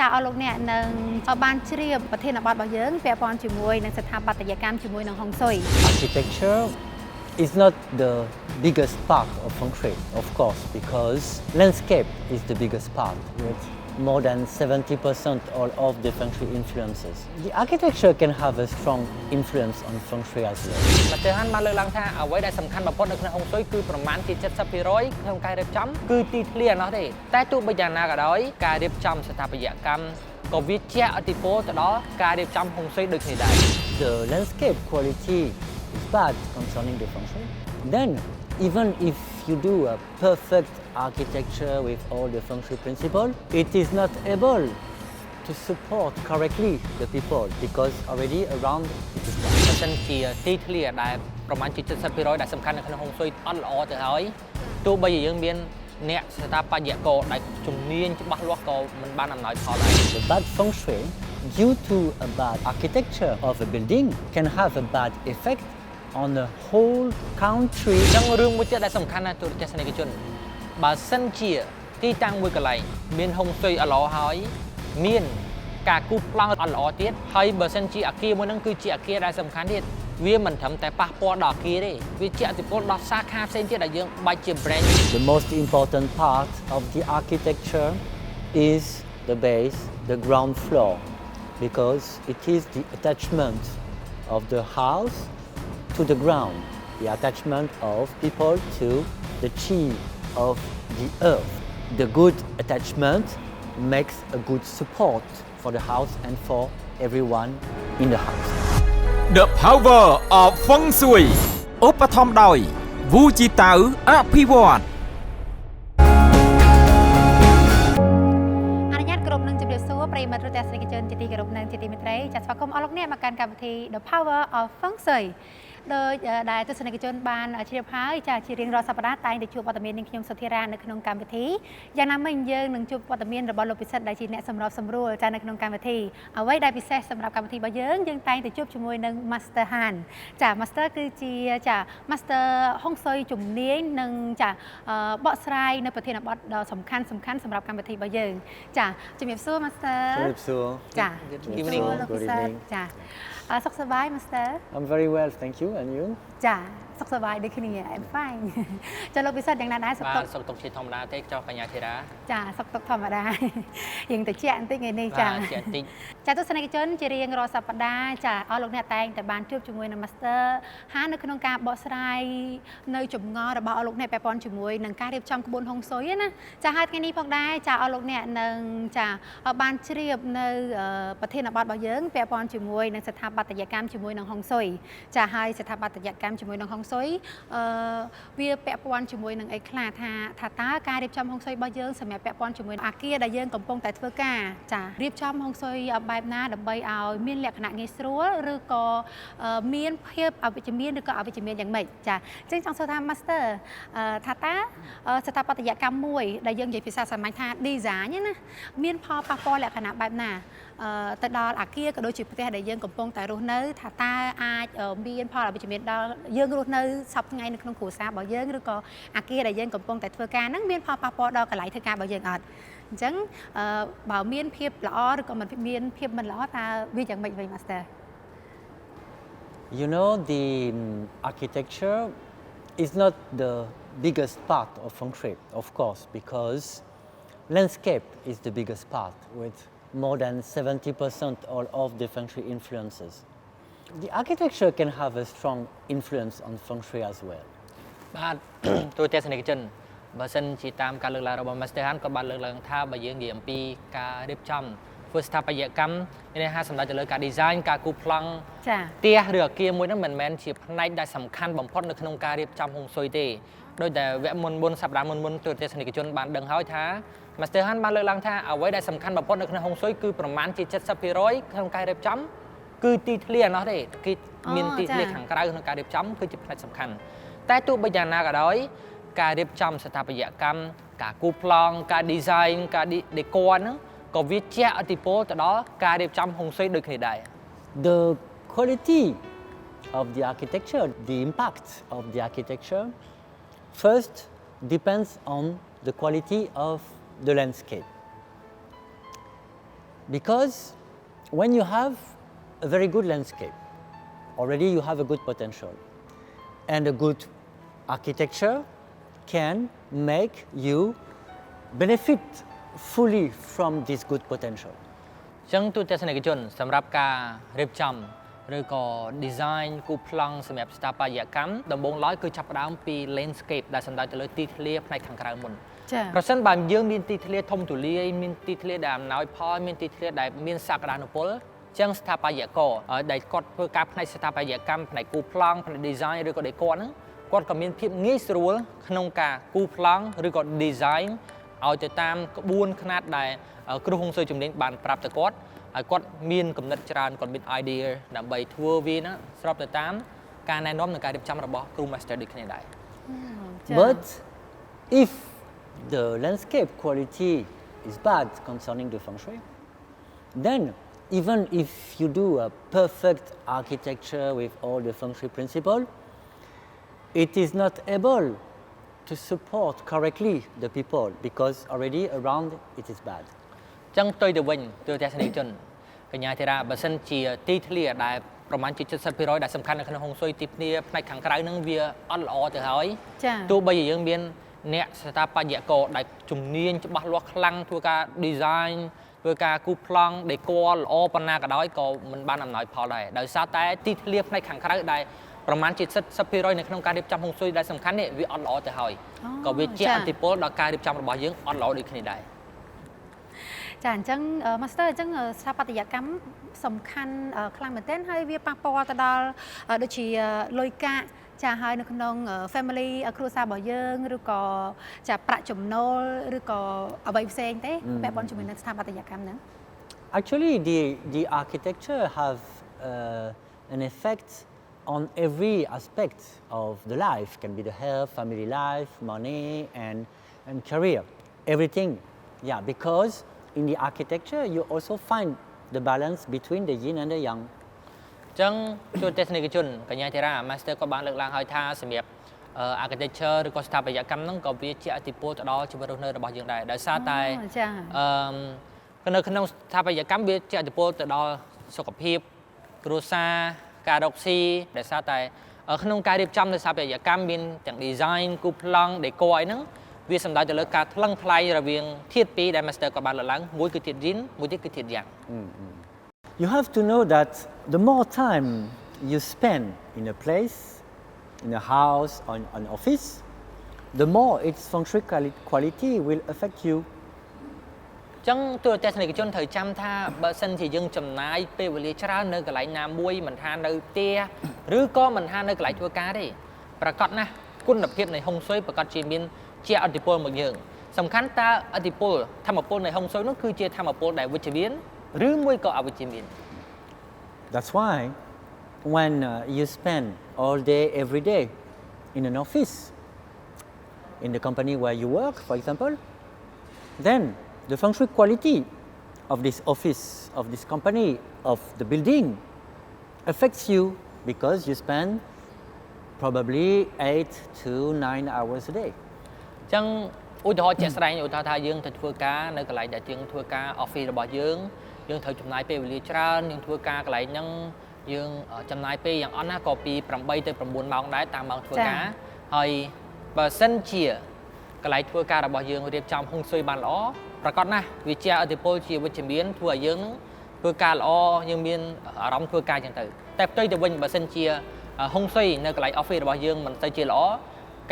ចាអស់លោកអ្នកនឹងបានជ្រាបប្រធានបទរបស់យើងពាក់ព័ន្ធជាមួយនឹងស្ថាបត្យកម្មជាមួយនឹងហុងស៊ុយ Architecture is not the biggest part of Feng Shui, of course, because landscape is the biggest part with more than 70% all of the Feng Shui influences. The architecture can have a strong influence on Feng Shui as well. មកទៅហានបានលើកឡើងថាអ្វីដែលសំខាន់បំផុតនៅក្នុងហុងស៊ុយគឺប្រមាណជា 70% ក្នុងការរៀបចំគឺទីធ្លានោះទេតែទោះបីយ៉ាងណាក៏ដោយការរៀបចំស្ថាបត្យកម្មក៏វាជះឥទ្ធិពលទៅដល់ការរៀបចំហុងស៊ុយដូចគ្នាដែរ The landscape quality is bad concerning the Feng Shui. Then, even if you do a perfect architecture with all the Feng Shui principles, it is not able to support correctly the people because already around it is bad. បើសិនជាទីធ្លាដែលប្រមាណជា 70% ដែលសំខាន់នៅក្នុងហុងស៊ុយអត់ល្អទៅហើយទោះបីជាយើងមានអ្នកស្ថាបត្យករដែលជំនាញច្បាស់លាស់ក៏មិនបានអំណោយផលដែរ The bad Feng Shui due to a bad architecture of a building can have a bad effect on the whole country. ចឹងរឿងមួយទៀតដែលសំខាន់ណាស់ទូរទស្សនិកជនបើសិនជាទីតាំងមួយកន្លែងមានហុងស៊ុយអល្អហើយមានការគូសប្លង់អត់ល្អទៀតហើយបើសិនជាអគារមួយហ្នឹងគឺជាអគារដែលសំខាន់ទៀតវាមិនត្រឹមតែប៉ះពាល់ដល់អគារទេវាជះឥទ្ធិពលដល់សាខាផ្សេងទៀតដែលយើងបាច់ជា brand. The most important part of the architecture is the base, the ground floor, because it is the attachment of the house to the ground, the attachment of people to the chi of the earth. The good attachment makes a good support for the house and for everyone in the house. The power of Feng Shui ឧបត្ថម្ភដោយវូជីតៅអភិវឌ្ឍអនុញ្ញាតក្រុមនឹងជម្រាបសួរប្រិយមិត្តទស្សនិកជនជាទីគោរពនិងជាទីមេត្រីចាសស្វាគមន៍អស់លោកអ្នកមកកាន់កម្មវិធី The Power of Feng Shui ដោយដែលទស្សនិកជនបានជ្រាបហើយចាជារៀងរាល់សប្តាហ៍តែងតែជួបវត្តមាននឹងខ្ញុំសុធារានៅក្នុងកម្មវិធីយ៉ាងណាមិញយើងនឹងជួបវត្តមានរបស់លោកពិសិដ្ឋដែលជាអ្នកសម្របសម្រួលចានៅក្នុងកម្មវិធីអ្វីដែលពិសេសសម្រាប់កម្មវិធីរបស់យើងតែងតែជួបជាមួយនឹង Master Han ចា Master គឺជាចា Master ហុងស៊ុយជំនាញនិងចាបកស្រាយនៅប្រធានបទដ៏សំខាន់សម្រាប់កម្មវិធីរបស់យើងចាជំរាបសួរ Master ជំរាបសួរ ចា Good evening លោកពិសិដ្ឋចាសុខសប្បាយ Master I'm very well, thank you. And you? ចាសុខសប្បាយដូចគ្នា I'm fine ចាលោកពិសិដ្ឋយ៉ាងណាដែរសុខទុក្ខ សុខទុក្ខជាធម្មតាទេចុះកញ្ញាធីរាចាសុខទុក្ខធម្មតាយើងទៅជាក់បន្តិចថ្ងៃនេះចាចាទស្សនិកជនជារៀងរាល់សប្តាហ៍ចាអស់លោកអ្នកតែងតែបានជួបជាមួយនឹង Master ហើយនៅក្នុងការបកស្រាយនៅចម្ងល់របស់អស់លោកអ្នកពាក់ព័ន្ធជាមួយនឹងការរៀបចំក្បួនហុងស៊ុយណាចាហើយថ្ងៃនេះផងដែរចាអស់លោកអ្នកនឹងចាបានជ្រាបនៅប្រធានបទរបស់យើងពាក់ព័ន្ធជាមួយនឹងស្ថាបត្យកម្មជាមួយនឹងហុងស៊ុយចាហើយស្ថាបត្យកម្មជាមួយនឹងហុងស៊ុយវាពាក់ព័ន្ធជាមួយនឹងអីខ្លះថាតើការរៀបចំហុងស៊ុយរបស់យើងសម្រាប់ពាក់ព័ន្ធជាមួយអាគារដែលយើងកំពុងតែធ្វើការចារៀបចំហុងស៊ុយបែបណាដើម្បីឲ្យមានលក្ខណៈងាយស្រួលឬក៏មានភាពអវិជ្ជមានឬក៏អវិជ្ជមានយ៉ាងម៉េចចាអញ្ចឹងចង់សួរថា Master ថាតើស្ថាបត្យកម្មមួយដែលយើងនិយាយភាសាសាមញ្ញថា design ណាមានផលប៉ះពាល់លក្ខណៈបែបណាទៅដល់អាគារក៏ដូចជាផ្ទះដែលយើងកំពុងតែរស់នៅថាតើអាចមានផលអវិជ្ជមានដល់យើងរស់នៅសប្តាហ៍ថ្ងៃនៅក្នុងគ្រួសាររបស់យើងឬក៏អាគារដែលយើងកំពុងតែធ្វើការហ្នឹងមានផលប៉ះពាល់ដល់កន្លែងធ្វើការរបស់យើងអត់អញ្ចឹងបើមានភាពល្អឬក៏មិនមានភាពមិនល្អតើវាយ៉ាងម៉េចវិញ Master You know, the architecture is not the biggest part of Feng Shui, of course, because landscape is the biggest part with more than 70% all of the Feng Shui influences. The architecture can have a strong influence on Feng Shui as well. បាទទូទស្សនិកជនបើសិនជាតាមការលើកឡើងរបស់ Master Han ក៏បានលើកឡើងថាបើយើងនិយាយអំពីការរៀបចំធ្វើស្ថាបត្យកម្មនេះថាសម្រាប់ទៅលើការ design ការគូសប្លង់ចាផ្ទះឬអគារមួយហ្នឹងមិនមែនជាផ្នែកដែលសំខាន់បំផុតនៅក្នុងការរៀបចំហុងស៊ុយទេដោយតែវគ្គមុនសប្តាហ៍មុនទូទស្សនិកជនបានដឹងហើយថា Master Han បានលើកឡើងថាអ្វីដែលសំខាន់បំផុតនៅក្នុងហុងស៊ុយគឺប្រមាណជា 70% ក្នុងការរៀបចំគឺទីធ្លានោះទេគឺមានទីធ្លាខាងក្រៅក្នុងការរៀបចំគឺជាផ្នែកសំខាន់តែទោះបីយ៉ាងណាក៏ដោយការរៀបចំស្ថាបត្យកម្មការគូសប្លង់ការ design ការ decor ហ្នឹងក៏វាជះឥទ្ធិពលទៅដល់ការរៀបចំហុងស៊ុយដូចគ្នាដែរ The quality of the architecture, the impact of the architecture first depends on the quality of the landscape. Because when you have a very good landscape, already you have a good potential. And a good architecture can make you benefit fully from this good potential. ចឹងទូទស្សនិកជនសម្រាប់ការរៀបចំឬក៏ design គូប្លង់សម្រាប់ស្ថាបត្យកម្មដំបូងឡើយគឺចាប់ផ្ដើមពី landscape ដែលសំដៅទៅលើទីធ្លាផ្នែកខាងក្រៅមុន ចា៎ ប្រសិនបើយើងមានទីធ្លាធំទូលាយមានទីធ្លាដែលអំណោយផលមានទីធ្លាដែលមានសក្តានុពលចឹងស្ថាបត្យករដែលគាត់ធ្វើការផ្នែកស្ថាបត្យកម្មផ្នែកគូប្លង់ផ្នែក design ឬក៏ decor ហ្នឹងគាត់ក៏មានភាពងាយស្រួលក្នុងការគូប្លង់ឬក៏ design ឲ្យទៅតាមក្បួនខ្នាតដែលគ្រូហុងស៊ុយជំនាញបានប្រាប់ទៅគាត់ហើយគាត់មានគំនិតច្រើនគាត់មាន idea ដើម្បីធ្វើវាណាស្របទៅតាមការណែនាំនិងការរៀបចំរបស់គ្រូ master ដូចគ្នាដែរ But if the landscape quality is bad concerning the feng shui, then even if you do a perfect architecture with all the feng shui principle, it is not able to support correctly the people because already around it is bad. ចឹងផ្ទុយទៅវិញទូទស្សនិកជនកញ្ញាធីរ៉ាបើសិនជាទីធ្លាដែលប្រមាណជា 70% ដែលសំខាន់នៅក្នុងហុងស៊ុយទីធ្លាផ្នែកខាងក្រៅហ្នឹងវាអត់ល្អទៅហើយ ចា៎ ទោះបីជាយើងមានអ្នកស្ថាបត្យករដែលជំនាញច្បាស់លាស់ខ្លាំងធ្វើការ design ធ្វើការគូប្លង់ decor ល្អប៉ុណ្ណាក៏ដោយក៏មិនបានអំណោយផលដែរដោយសារតែទីធ្លាផ្នែកខាងក្រៅដែលប្រមាណជា 70% នៅក្នុងការរៀបចំហុងស៊ុយដែលសំខាន់នេះវាអត់ល្អទៅហើយក៏វាជាឥទ្ធិពលដល់ការរៀបចំរបស់យើងអត់ល្អដូចគ្នាដែរ ចាអញ្ចឹង master អញ្ចឹងស្ថាបត្យកម្មសំខាន់ខ្លាំងមែនទែនហើយវាប៉ះពាល់ទៅដល់ដូចជាលុយកាក់ចាហើយនៅក្នុង family គ្រួសាររបស់យើងឬក៏ចាប្រាក់ចំណូលឬក៏អ្វីផ្សេងទេពាក់ព័ន្ធជាមួយនឹងស្ថាបត្យកម្មហ្នឹង Actually, the architecture have an effect on every aspect of the life. Can be the health, family life, money, and career. Everything. Yeah, because in the architecture, you also find the balance between the yin and the yang. ចឹងជួនទស្សនិកជនកញ្ញាធីរ៉ា master ក៏បានលើកឡើងហើយថាសម្រាប់ architecture ឬក៏ស្ថាបត្យកម្មហ្នឹងក៏វាជាឥទ្ធិពលទៅដល់ជីវិតរស់នៅរបស់យើងដែរដោយសារតែនៅក្នុងស្ថាបត្យកម្មវាជាឥទ្ធិពលទៅដល់សុខភាពគ្រួសារការរកស៊ីដោយសារតែក្នុងការរៀបចំនៅស្ថាបត្យកម្មមានទាំង design គូប្លង់ decor អីហ្នឹងវាសំដៅទៅលើការថ្លឹងថ្លែងរវាងធាតុពីរដែល master ក៏បានលើកឡើងមួយគឺធាតុ yin មួយទៀតគឺធាតុ yang You have to know that the more time you spend in a place, in a house, or an office, the more its feng shui quality will affect you. ចឹងទូទស្សនិកជនត្រូវចាំថាបើសិនជាយើងចំណាយពេលវេលាច្រើននៅកន្លែងណាមួយមិនថានៅផ្ទះឬក៏មិនថានៅកន្លែងធ្វើការទេប្រកបណាស់គុណភាពនៃហុងស៊ុយប្រកបជាមានជាឥទ្ធិពលមកយើងសំខាន់តើឥទ្ធិពលធម្មពលនៃហុងស៊ុយនោះគឺជាធម្មពលដែលវិជ្ជមានឬមួយក៏អវិជ្ជមាន That's why when you spend all day every day in an office, in the company where you work, for example, then the feng shui quality of this office, of this company, of the building affects you because you spend probably 8 to 9 hours a day. ចឹងឧទាហរណ៍ជាក់ស្ដែងឧទាហរណ៍ថាយើងទៅធ្វើការនៅកន្លែងដែលយើងធ្វើការ office របស់យើងត្រូវចំណាយពេលវេលាច្រើនយើងធ្វើការកន្លែងហ្នឹងយើងចំណាយពេលយ៉ាងអស់ណាក៏ពី8ទៅ9ម៉ោងដែរតាមម៉ោងធ្វើការហើយបើសិនជាកន្លែងធ្វើការរបស់យើងរៀបចំហុងស៊ុយបានល្អប្រកបណាស់វាជាឥទ្ធិពលជាវិជ្ជមានធ្វើឲ្យយើងធ្វើការល្អយើងមានអារម្មណ៍ធ្វើការចឹងទៅតែផ្ទុយទៅវិញបើសិនជាហុងស៊ុយនៅកន្លែង office របស់យើងមិនទៅជាល្អ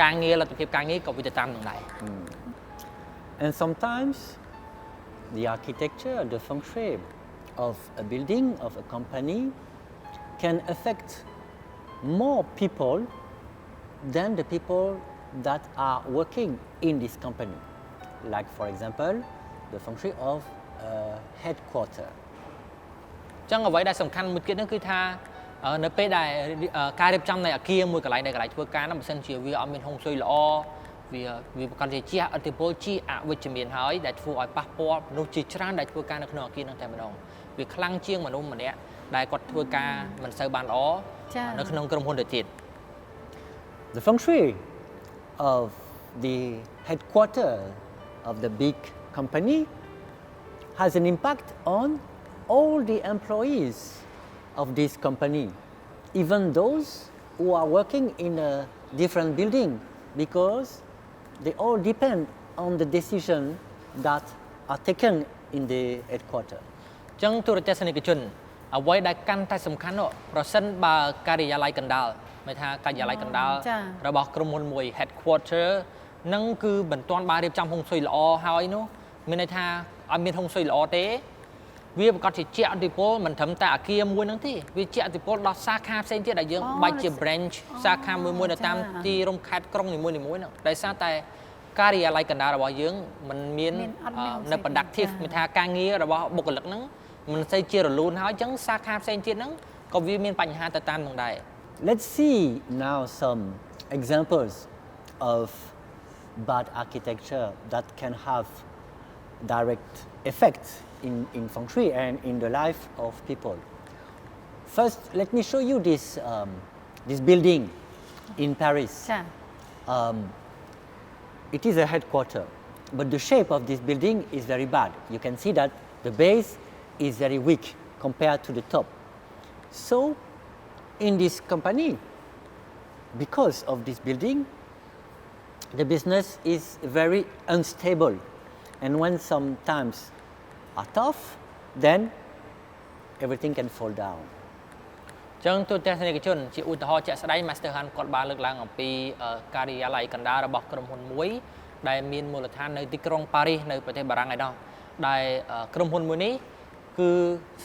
ការងារលទ្ធភាពការងារក៏វាទៅតាមនឹងដែរ And sometimes the architecture, the feng shui of a building, of a company can affect more people than the people that are working in this company. Like for example, the feng shui of a headquarter. ចឹងអ្វីដែលសំខាន់មួយទៀតនោះគឺថានៅពេលដែលការរៀបចំនៃអគារមួយកន្លែងដែលកន្លែងធ្វើការនោះបើសិនជាវាអត់មានហុងស៊ុយល្អវាប្រកាសជាជះឥទ្ធិពលជាអវិជ្ជមានហើយដែលធ្វើឲ្យប៉ះពាល់មនុស្សជាច្រើនដែលធ្វើការនៅក្នុងអគារនោះតែម្ដងវាខ្លាំងជាងមនុស្សម្នាក់ដែលគាត់ធ្វើការមិនសូវបានល្អនៅក្នុងក្រុមហ៊ុនទៅទៀត The feng shui of the headquarter of the big company has an impact on all the employees of this company, even those who are working in a different building, because they all depend on the decision that are taken in the headquarters. ចឹងទូរទស្សនិកជនអ្វីដែលកាន់តែសំខាន់នោះប្រសិនបើការិយាល័យកណ្ដាលមានថាការិយាល័យកណ្ដាលរបស់ក្រុមហ៊ុនមួយ headquarter នឹងគឺមិនទាន់បានរៀបចំហុងស៊ុយល្អហើយនោះមានន័យថាឲ្យមានហុងស៊ុយល្អទេវាប្រកាសជាជះឥទ្ធិពលមិនត្រឹមតែអគារមួយហ្នឹងទេវាជះឥទ្ធិពលដល់សាខាផ្សេងទៀតដែលយើងបាច់ជា branch សាខាមួយៗនៅតាមទីក្រុងខេត្តក្រុងនីមួយៗហ្នឹងដោយសារតែការិយាល័យកណ្ដាលរបស់យើងមិនមាននៅ productive មានថាការងាររបស់បុគ្គលិកហ្នឹងមិនសូវជារលូនហើយអញ្ចឹងសាខាផ្សេងទៀតហ្នឹងក៏វាមានបញ្ហាទៅតាមនឹងដែរ Let's see now some examples of bad architecture that can have direct effects in Feng Shui and in the life of people. First, let me show you this building in Paris. It is a headquarter, but the shape of this building is very bad. You can see that the base is very weak compared to the top. So, in this company, because of this building, the business is very unstable. And when some times are tough, then everything can fall down. ចឹងទូទស្សនិកជនជាឧទាហរណ៍ជាក់ស្ដែង Master Han គាត់បានលើកឡើងអំពីការិយាល័យកណ្ដាលរបស់ក្រុមហ៊ុនមួយដែលមានមូលដ្ឋាននៅទីក្រុងប៉ារីសនៅប្រទេសបារាំងឯណោះដែលក្រុមហ៊ុនមួយនេះគឺ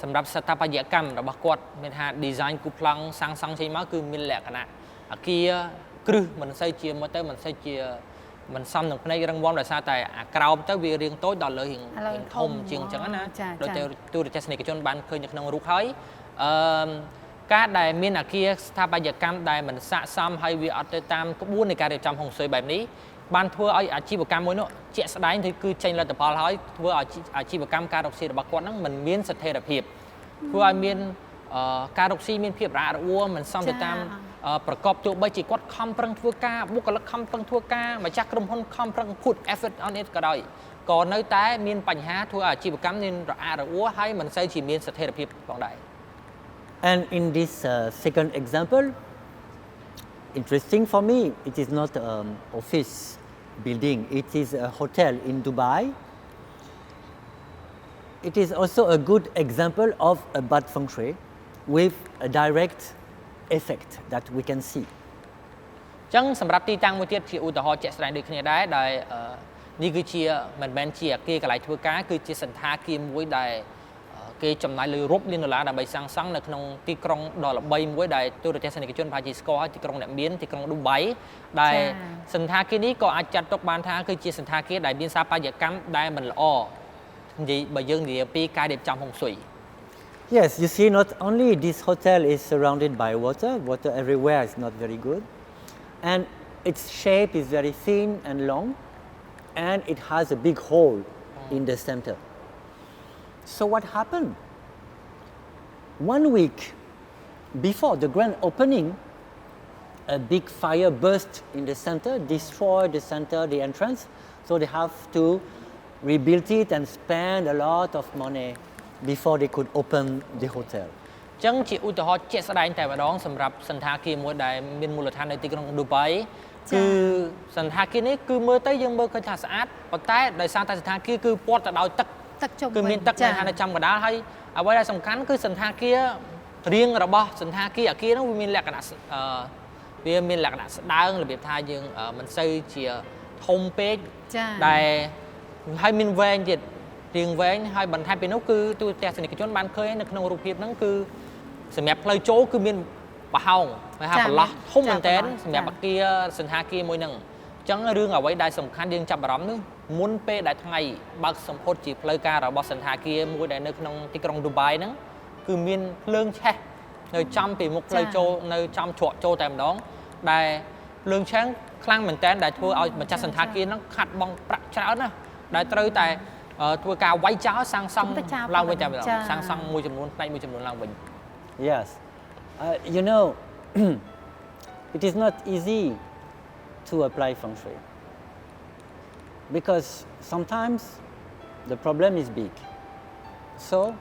សម្រាប់ស្ថាបត្យកម្មរបស់គាត់មានថា design គូប្លង់សាងសង់ចេញមកគឺមានលក្ខណៈអគារគ្រឹះមិនសូវជាមកទៅមិនសូវជាមិនសមនឹងភ្នែករឹងមាំដោយសារតែអាក្រោមទៅវារាងតូចដល់លើរាងធំជាងអញ្ចឹងណាដោយតែទូរទស្សនិកជនបានឃើញនៅក្នុងរូបហើយការដែលមានអាគារស្ថាបត្យកម្មដែលមិនស័ក្តិសមហើយវាអត់ទៅតាមក្បួននៃការរៀបចំហុងស៊ុយបែបនេះបានធ្វើឲ្យអាជីវកម្មមួយនោះជាក់ស្ដែងគឺចេញលទ្ធផលហើយធ្វើឲ្យអាជីវកម្មការរកស៊ីរបស់គាត់ហ្នឹងមិនមានស្ថិរភាពធ្វើឲ្យមានការរកស៊ីមានភាពរអាក់រអួលមិនសមទៅតាមប្រកបទោះបីជាគាត់ខំប្រឹងធ្វើការបុគ្គលិកខំប្រឹងធ្វើការម្ចាស់ក្រុមហ៊ុនខំប្រឹង put effort on it ក៏ដោយក៏នៅតែមានបញ្ហាធ្វើឲ្យអាជីវកម្មមានរអាក់រអួលហើយមិនសូវជាមានស្ថិរភាពផងដែរ And in this second example, interesting for me, it is not an office building, it is a hotel in Dubai. It is also a good example of a bad feng shui with a direct effect that we can see. ចឹងសម្រាប់ទីតាំងមួយទៀតជាឧទាហរណ៍ជាក់ស្ដែងដូចគ្នាដែរដែលនេះគឺជាមិនមែនជាអគារកន្លែងធ្វើការគឺជាសន្តាគារមួយដែលគេចំណាយលុយរាប់លានដុល្លារដើម្បីសាងសង់នៅក្នុងទីក្រុងដ៏ល្បីមួយដែលទូរទស្សនិកជនប្រហែលជាស្គាល់ហើយទីក្រុងអ្នកមានទីក្រុងឌូបៃដែលសន្តាគារនេះក៏អាចចាត់ទុកបានថាគឺជាសន្តាគារដែលមានស្ថាបត្យកម្មដែលមិនល្អនិយាយបើយើងនិយាយពីការរៀបចំហុងស៊ុយ Yes, you see, not only this hotel is surrounded by water everywhere is not very good, and its shape is very thin and long, and it has a big hole in the center. So what happened? 1 week before the grand opening, a big fire burst in the center, destroyed the center, the entrance, so they have to rebuild it and spend a lot of money before they could open the hotel. ចឹងជាឧទាហរណ៍ជាក់ស្ដែងតែម្ដងសម្រាប់សន្តាគារមួយដែលមានមូលដ្ឋាននៅទីក្រុងឌូបៃគឺសន្តាគារនេះគឺមើលទៅយើងមើលឃើញថាស្អាតប៉ុន្តែដោយសារតែសន្តាគារគឺព័ទ្ធទៅដោយទឹកគឺមានទឹកនៅខាងចំកណ្ដាលហើយអ្វីដែលសំខាន់គឺសន្តាគាររាងរបស់សន្តាគារអគារនោះវាមានលក្ខណៈស្ដើងរបៀបថាយើងមិនសូវជាធំពេកដែលហើយមានវែងទៀតរាងវែងហើយបន្ថែមពីនោះគឺទូទស្សនិកជនបានឃើញនៅក្នុងរូបភាពហ្នឹងគឺសម្រាប់ផ្លូវចូលគឺមានប្រហោងហៅថាបន្លោះធំមែនតើសម្រាប់អគារសន្តាគារមួយហ្នឹងអញ្ចឹងរឿងអ្វីដែលសំខាន់យើងចាប់អារម្មណ៍នោះមុនពេលដែលថ្ងៃបើកសម្ពុតជាផ្លូវការរបស់សន្តាគារមួយដែលនៅក្នុងទីក្រុងឌូបៃហ្នឹងគឺមានភ្លើងឆេះនៅចំពីមុខផ្លូវចូលនៅចំជ្រក់ចូលតែម្ដងដែលភ្លើងឆេះខ្លាំងមែនតើដែលធ្វើឲ្យម្ចាស់សន្តាគារហ្នឹងខាត់បងប្រាក់ច្រើនណាស់ដែលត្រូវតែធ្វើការវាយចោលសាងសង់ឡើងវិញតែម្ដងសាងសង់មួយចំនួនផ្នែកមួយចំនួនឡើងវិញ Yes, you know, it is not easy to apply feng shui because sometimes the problem is big So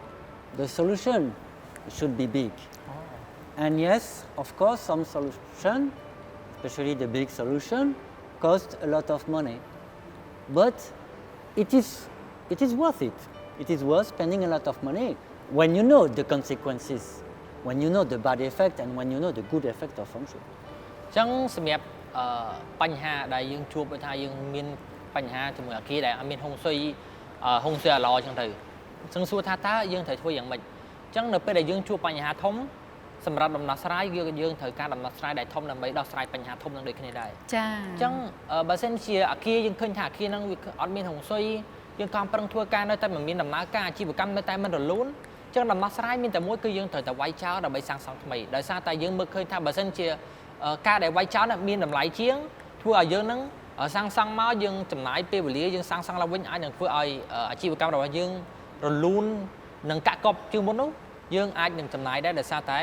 the solution should be big. And yes, of course, some solution, especially the big solution, cost a lot of money. But it is worth it. It is worth spending a lot of money when you know the consequences, when you know the bad effect and when you know the good effect of Feng Shui. ចឹងសម្រាប់បញ្ហាដែលយើងជួបដូចថាយើងមានបញ្ហាជាមួយអាគារដែលអត់មានហុងស៊ុយអាឡចឹងទៅចឹងសួរថាតើយើងត្រូវធ្វើយ៉ាងម៉េចចឹងនៅពេលដែលយើងជួបបញ្ហាធំសម្រាប់ដំណោះស្រាយយើងត្រូវការដំណោះស្រាយដែលធំដើម្បីដោះស្រាយបញ្ហាធំនឹងដូចគ្នាដែរចាអញ្ចឹងបើសិនជាអាគារយើងឃើញថាអាគារហ្នឹងវាអត់មានហុងស៊ុយយើងខំប្រឹងធ្វើការនៅតែមិនមានដំណើរការអាជីវកម្មនៅតែមិនរលូនចឹងដំណោះស្រាយមានតែមួយគឺយើងត្រូវតែវាយចោលដើម្បីសាងសង់ថ្មីដោយសារតែយើងមើលឃើញថាបើសិនជាការដែលវាយចោលមានតម្លៃជាងធ្វើឲ្យយើងនឹងសាងសង់មកយើងចំណាយពេលវេលាយើងសាងសង់ឡើងវិញអាចនឹងធ្វើឲ្យអាជីវកម្មរបស់យើងរលូននិងកាក់កប់ជាងមុននោះយើងអាចនឹងចំណាយដែរដោយសារតែ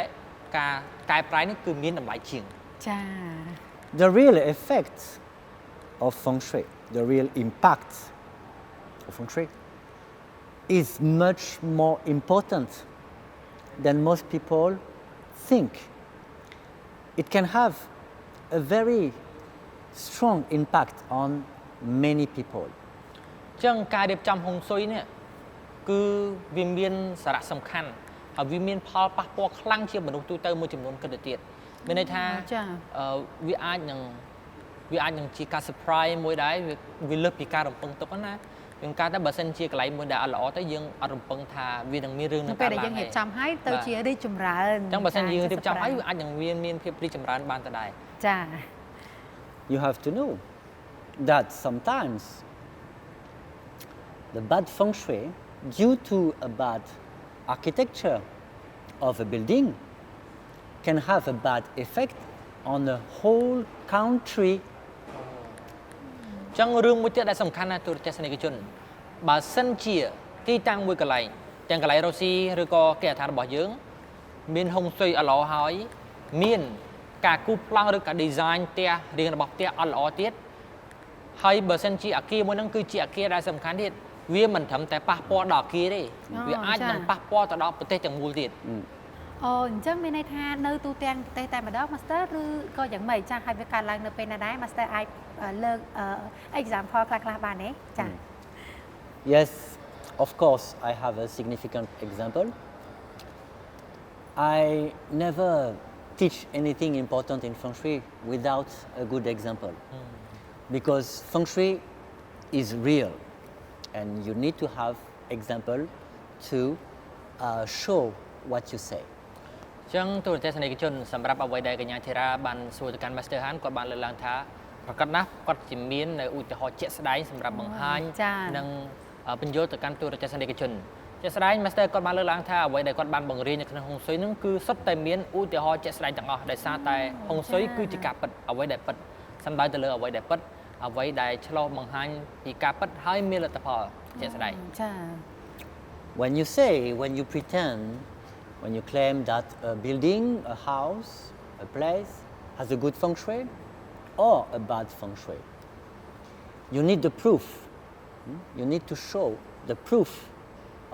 ការកែប្រែនេះគឺមានតម្លៃជាងចា The real effect of Feng Shui, the real impact of Feng Shui is much more important than most people think. It can have a very strong impact on many people. ចឹងការរៀបចំហុងស៊ុយនេះគឺវាមានសារៈសំខាន់ហើយវាមានផលប៉ះពាល់ខ្លាំងជាមនុស្សទូទៅមួយចំនួនគិតទៅទៀតមានន័យថាវាអាចនឹងជាការ surprise មួយដែរវាលើសពីការរំពឹងទុកណាយើងការតែបើសិនជាកន្លែងមួយដែលអត់ល្អទៅយើងអត់រំពឹងថាវានឹងមានរឿងនឹងកើតឡើងពេលដែលយើងរៀបចំឲ្យទៅជារីកចម្រើនចឹងបើសិនយើងរៀបចំឲ្យវាអាចនឹងមានភាពរីកចម្រើនបានទៅដែរចា You have to know that sometimes the bad Feng Shui due to a bad architecture of a building can have a bad effect on the whole country. ចឹងរឿងមួយទៀតដែលសំខាន់ណាស់ទូរទស្សនិកជនបើសិនជាទីតាំងមួយកន្លែងទាំងកន្លែងរ៉ូស៊ីឬក៏គេហដ្ឋានរបស់យើងមានហុងស៊ុយអត់ល្អហើយមានការគូសប្លង់ឬក៏ design ផ្ទះរៀងរបស់ផ្ទះអត់ល្អទៀតហើយបើសិនជាអាគារមួយហ្នឹងគឺជាអាគារដែលសំខាន់ទៀតវាមិនត្រឹមតែប៉ះពាល់ដល់អាគារទេវាអាចនឹងប៉ះពាល់ទៅដល់ប្រទេសទាំងមូលទៀតអូអញ្ចឹងមានន័យថានៅទូទាំងប្រទេសតែម្ដង Master ឬក៏យ៉ាងម៉េចចាហើយវាកើតឡើងនៅពេលណាដែរ Master អាចលើក example ខ្លះៗបានទេចា Yes, of course I have a significant example. I never teach anything important in Feng Shui without a good example. Because Feng Shui is real and you need to have example to show what you say. ចឹងទូរទស្សនិកជនសម្រាប់អ្វីដែលកញ្ញាធីរ៉ាបានសួរទៅកាន់ Master Han គាត់បានលើកឡើងថាប្រកាសណាស់គាត់ជាមាននៅឧទាហរណ៍ជាក់ស្ដែងសម្រាប់បង្ហាញនិងបញ្យល់ទៅកាន់ទូរទស្សនិកជនជាក់ស្ដែង Master គាត់បានលើកឡើងថាអ្វីដែលគាត់បានបង្រៀននៅក្នុងហុងស៊ុយនឹងគឺសុទ្ធតែមានឧទាហរណ៍ជាក់ស្ដែងទាំងអស់ដោយសារតែហុងស៊ុយគឺជាការពិតអ្វីដែលពិតសំដៅទៅលើអ្វីដែលពិតអ្វីដែលឆ្លុះបង្ហាញពីការពិតហើយមានលទ្ធផលជាក់ស្ដែងចា When you pretend when you claim that a building, a house, a place has a good Feng Shui or a bad Feng Shui, you need the proof. You need to show the proof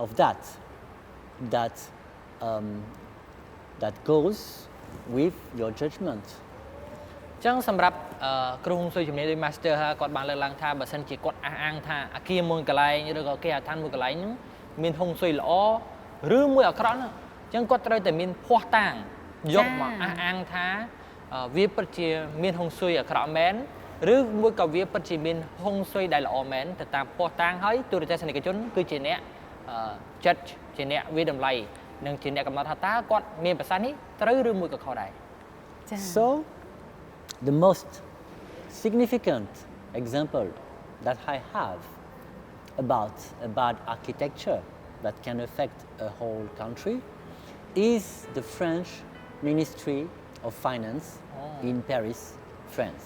of that goes with your judgment. ចឹងសម្រាប់គ្រូហុងស៊ុយជំនាញដោយ Master គាត់បានលើកឡើងថាបើសិនជាគាត់អះអាងថាអាគារមួយកន្លែងឬក៏គេហដ្ឋានមួយកន្លែងហ្នឹងមានហុងស៊ុយល្អឬមួយអាក្រក់ហ្នឹងចឹងគាត់ត្រូវតែមានភ័ស្តុតាងយកមកអះអាងថាវាពិតជាមានហុងស៊ុយអាក្រក់មែនឬមួយក៏វាពិតជាមានហុងស៊ុយដែលល្អមែនទៅតាមភ័ស្តុតាងហើយទូរទស្សនិកជនគឺជាអ្នក judge ជាអ្នកវិតម្លៃនិងជាអ្នកកំណត់ថាតើគាត់មានប្រសាសន៍នេះត្រូវឬមួយក៏ខុសដែរចា៎ So the most significant example that I have about a bad architecture that can affect a whole country is the French Ministry of Finance in Paris, France.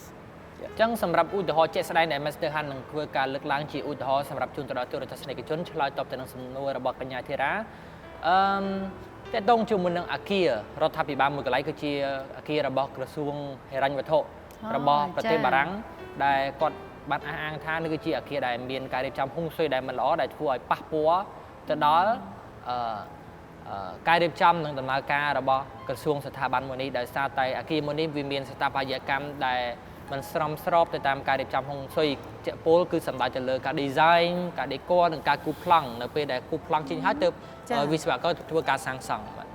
ចឹងសម្រាប់ឧទាហរណ៍ជាក់ស្ដែងដែល Master Han នឹងធ្វើការលើកឡើងជាឧទាហរណ៍សម្រាប់ជូនទៅដល់ទូរទស្សនិកជនឆ្លើយតបទៅនឹងសំណួររបស់កញ្ញាធីរ៉ាតើតងជាមួយនឹងអាគាររដ្ឋាភិបាលមួយកន្លែងគឺជាអាគាររបស់ក្រសួងហិរញ្ញវត្ថុរបស់ប្រទេសបារាំងដែលគាត់បានអះអាងថានេះគឺជាអាគារដែលមានការរៀបចំហុងស៊ុយដែលមិនល្អដែលធ្វើឲ្យប៉ះពាល់ទៅដល់ ការរៀបចំនិងដំណើរការរបស់ក្រសួងស្ថាប័នមួយនេះដោយសារតែអគារមួយនេះវាមានស្ថាបត្យកម្មដែលมันស្របទៅតាមការរៀបចំហុងស៊ុយជាពលគឺសំដៅទៅលើការ design ការ decor និងការគូប្លង់នៅពេលដែលគូប្លង់ចេញហើយទើបវិស្វករធ្វើការសាងសង់បាទ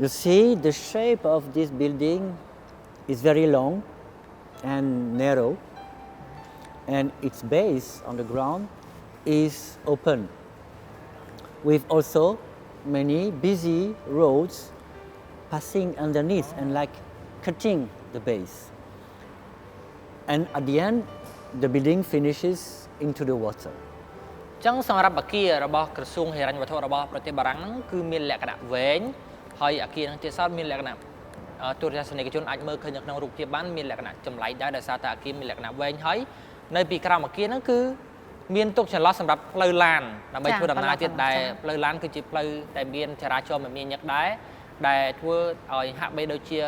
You see, the shape of this building is very long and narrow, and its base on the ground is open, with also many busy roads passing underneath and like cutting the base. And at the end, the building finishes into the water. ចឹងសម្រាប់អគាររបស់ក្រសួងហិរញ្ញវត្ថុរបស់ប្រទេសបារាំងហ្នឹងគឺមានលក្ខណៈវែងហើយអគារហ្នឹងទៀតសោតមានលក្ខណៈទូរទស្សនិកជនអាចមើលឃើញនៅក្នុងរូបភាពបានមានលក្ខណៈចម្លែកដែរដោយសារតែអគារមានលក្ខណៈវែងហើយនៅពីក្រោមអគារហ្នឹងគឺមានទុកចន្លោះសម្រាប់ផ្លូវឡានដើម្បីធ្វើដំណើរទៀតដែលផ្លូវឡានគឺជាផ្លូវដែលមានចរាចរណ៍មមាញឹកដែរដែលធ្វើឲ្យហាក់បីដូចជា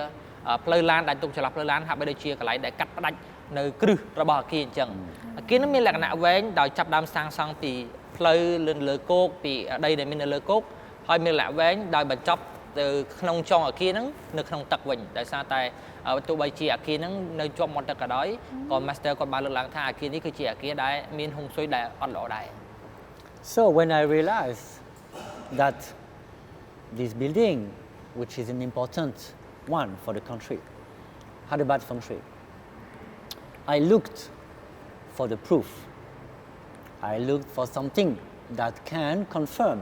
ផ្លូវឡានដែលទុកចន្លោះផ្លូវឡានហាក់បីដូចជាកន្លែងដែលកាត់ផ្ដាច់នៅគ្រឹះរបស់អគារអញ្ចឹងអគារនេះមានលក្ខណៈវែងដោយចាប់ដើមសាងសង់ពីផ្លូវលើគោកពីដីដែលមាននៅលើគោកហើយមានលក្ខណៈវែងដោយបញ្ចប់ទៅក្នុងចុងអគារហ្នឹងនៅក្នុងទឹកវិញដោយសារតែទោះបីជាអគារហ្នឹងនៅជាប់មាត់ទឹកក៏ដោយក៏ Master គាត់បានលើកឡើងថាអគារនេះគឺជាអគារដែលមានហុងស៊ុយដែលអត់ល្អដែរ So when I realized that this building, which is an important one for the country, had a bad feng shui, I looked for the proof. I looked for something that can confirm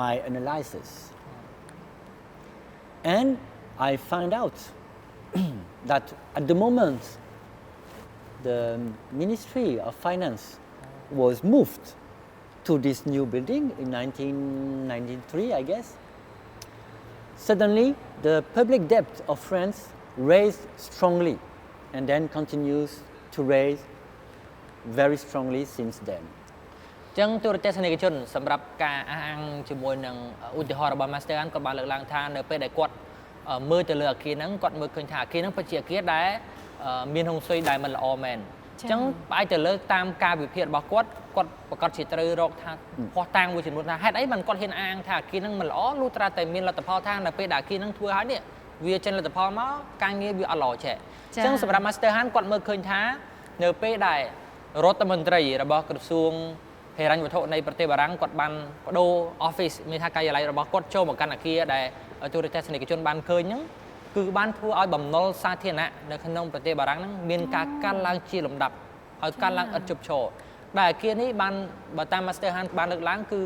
my analysis. And I found out that at the moment the Ministry of Finance was moved to this new building in 1993, I guess. Suddenly, the public debt of France raised strongly and then continues to raise very strongly since then. ចឹងទូរទស្សនិកជនសម្រាប់ការអះអាងជាមួយនឹងឧទាហរណ៍របស់ Master គាត់បានលើកឡើងថានៅពេលដែលគាត់មើលទៅលើអគារហ្នឹងគាត់មើលឃើញថាអគារហ្នឹងពិតជាអគារដែលមានហុងស៊ុយដែលមិនល្អមែនចឹងផ្អែកទៅលើតាមការវិភាគរបស់គាត់ប្រកាសជាត្រូវរកថាភ័ស្តុតាងមួយចំនួនថាហេតុអីបានគាត់ហ៊ានអាងថាអគារហ្នឹងមិនល្អលុះត្រាតែមានលទ្ធផលថានៅពេលដែលអគារហ្នឹងធ្វើហើយនេះវាចេញលទ្ធផលមកការងារវាអត់ល្អចេះចឹងសម្រាប់ Master Han គាត់មើលឃើញថានៅពេលដែលរដ្ឋមន្ត្រីរបស់ក្រសួងហិរញ្ញវត្ថុនៃប្រទេសបារាំងគាត់បានបដូរ office មានថាការិយាល័យរបស់គាត់ចូលមកកាន់អគារដែលទូរទស្សនិកជនបានឃើញហ្នឹងគឺបានធ្វើឲ្យបំណុលសាធារណៈនៅក្នុងប្រទេសបារាំងហ្នឹងមានការកើនឡើងជាលំដាប់ហើយកើនឡើងឥតឈប់ឈរដែលអគារនេះបានបើតាម Master Han បានលើកឡើងគឺ